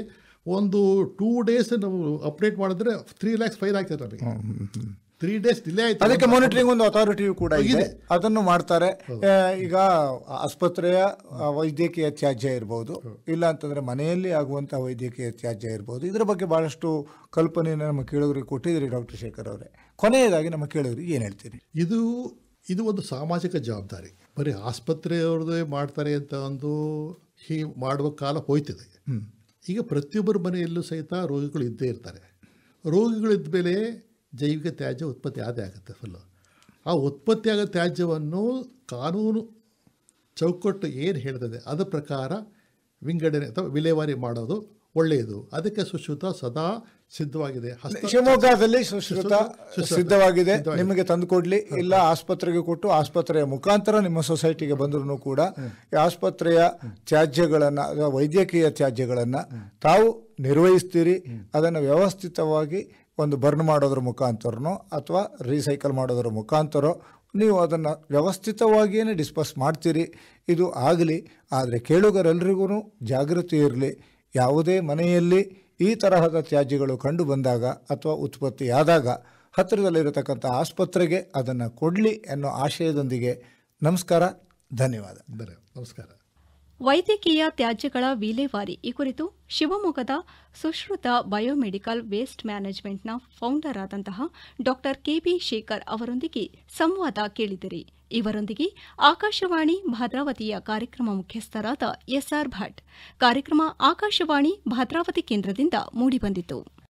ಒಂದು 2 days ನಾವು ಅಪ್ಡೇಟ್ ಮಾಡಿದ್ರೆ 3 lakhs ಫೈನ್ ಆಗ್ತದೆ ನಮಗೆ. 3 days ಡಿಲೇ ಆಯ್ತು. ಅದಕ್ಕೆ ಮಾನಿಟರಿಂಗ್ ಒಂದು ಅಥಾರಿಟಿಯು ಕೂಡ ಇದೆ, ಅದನ್ನು ಮಾಡ್ತಾರೆ. ಈಗ ಆಸ್ಪತ್ರೆಯ ವೈದ್ಯಕೀಯ ತ್ಯಾಜ್ಯ ಇರ್ಬೋದು, ಇಲ್ಲ ಅಂತಂದ್ರೆ ಮನೆಯಲ್ಲಿ ಆಗುವಂತಹ ವೈದ್ಯಕೀಯ ತ್ಯಾಜ್ಯ ಇರ್ಬೋದು. ಇದರ ಬಗ್ಗೆ ಬಹಳಷ್ಟು ಕಲ್ಪನೆಯನ್ನು ನಮ್ಮ ಕೇಳುಗರಿಗೆ ಕೊಟ್ಟಿದ್ದೀರಿ ಡಾಕ್ಟರ್ ಶೇಖರ್ ಅವರೇ. ಕೊನೆಯದಾಗಿ ನಮ್ಮ ಕೇಳುಗರಿಗೆ ಏನು ಹೇಳ್ತೀರಿ? ಇದು ಒಂದು ಸಾಮಾಜಿಕ ಜವಾಬ್ದಾರಿ. ಬರೀ ಆಸ್ಪತ್ರೆಯವ್ರದ್ದೇ ಮಾಡ್ತಾರೆ ಅಂತ ಒಂದು ಮಾಡುವ ಕಾಲ ಹೋಯ್ತಿದೆ. ಈಗ ಪ್ರತಿಯೊಬ್ಬರ ಮನೆಯಲ್ಲೂ ಸಹಿತ ರೋಗಿಗಳು ಇದ್ದೇ ಇರ್ತಾರೆ. ರೋಗಿಗಳಿದ್ದ ಮೇಲೆ ಜೈವಿಕ ತ್ಯಾಜ್ಯ ಉತ್ಪತ್ತಿ ಆದೇ ಆಗುತ್ತೆ ಫುಲ್ಲು. ಆ ಉತ್ಪತ್ತಿಯಾಗೋ ತ್ಯಾಜ್ಯವನ್ನು ಕಾನೂನು ಚೌಕಟ್ಟು ಏನು ಹೇಳ್ತದೆ ಅದರ ಪ್ರಕಾರ ವಿಂಗಡಣೆ ಅಥವಾ ವಿಲೇವಾರಿ ಮಾಡೋದು ಒಳ್ಳೆಯದು. ಅದಕ್ಕೆ ಸುಶ್ರುತ ಸದಾ ಸಿದ್ಧವಾಗಿದೆ. ಶಿವಮೊಗ್ಗದಲ್ಲಿ ಸುಶ್ರುತ ಸಿದ್ಧವಾಗಿದೆ, ನಿಮಗೆ ತಂದುಕೊಡ್ಲಿ. ಇಲ್ಲ ಆಸ್ಪತ್ರೆಗೆ ಕೊಟ್ಟು ಆಸ್ಪತ್ರೆಯ ಮುಖಾಂತರ ನಿಮ್ಮ ಸೊಸೈಟಿಗೆ ಬಂದರೂ ಕೂಡ ಈ ಆಸ್ಪತ್ರೆಯ ತ್ಯಾಜ್ಯಗಳನ್ನು, ವೈದ್ಯಕೀಯ ತ್ಯಾಜ್ಯಗಳನ್ನು ತಾವು ನಿರ್ವಹಿಸ್ತೀರಿ. ಅದನ್ನು ವ್ಯವಸ್ಥಿತವಾಗಿ ಒಂದು ಬರ್ನ್ ಮಾಡೋದ್ರ ಮುಖಾಂತರನೋ ಅಥವಾ ರೀಸೈಕಲ್ ಮಾಡೋದ್ರ ಮುಖಾಂತರ ನೀವು ಅದನ್ನು ವ್ಯವಸ್ಥಿತವಾಗಿಯೇ ಡಿಸ್ಪೋಸ್ ಮಾಡ್ತೀರಿ. ಇದು ಆಗಲಿ. ಆದರೆ ಕೇಳುಗರೆಲ್ಲರಿಗೂ ಜಾಗೃತಿ ಇರಲಿ. ಯಾವುದೇ ಮನೆಯಲ್ಲಿ ಈ ತರಹದ ತ್ಯಾಜ್ಯಗಳು ಕಂಡು ಬಂದಾಗ ಅಥವಾ ಉತ್ಪತ್ತಿಯಾದಾಗ ಹತ್ತಿರದಲ್ಲಿರತಕ್ಕಂಥ ಆಸ್ಪತ್ರೆಗೆ ಅದನ್ನು ಕೊಡಲಿ ಅನ್ನೋ ಆಶಯದೊಂದಿಗೆ ನಮಸ್ಕಾರ, ಧನ್ಯವಾದ. ನಮಸ್ಕಾರ. ವೈದ್ಯಕೀಯ ತ್ಯಾಜ್ಯಗಳ ವಿಲೇವಾರಿ ಈ ಕುರಿತು ಶಿವಮೊಗ್ಗದ ಸುಶ್ರುತ ಬಯೋಮೆಡಿಕಲ್ ವೇಸ್ಟ್ ಮ್ಯಾನೇಜ್ಮೆಂಟ್ನ ಫೌಂಡರ್ ಆದಂತಹ ಡಾಕ್ಟರ್ ಕೆಬಿ ಶೇಖರ್ ಅವರೊಂದಿಗೆ ಸಂವಾದ ಕೇಳಿದಿರಿ. ಇವರೊಂದಿಗೆ ಆಕಾಶವಾಣಿ ಭದ್ರಾವತಿಯ ಕಾರ್ಯಕ್ರಮ ಮುಖ್ಯಸ್ಥರಾದ ಎಸ್ಆರ್ ಭಟ್. ಕಾರ್ಯಕ್ರಮ ಆಕಾಶವಾಣಿ ಭದ್ರಾವತಿ ಕೇಂದ್ರದಿಂದ ಮೂಡಿಬಂದಿತು.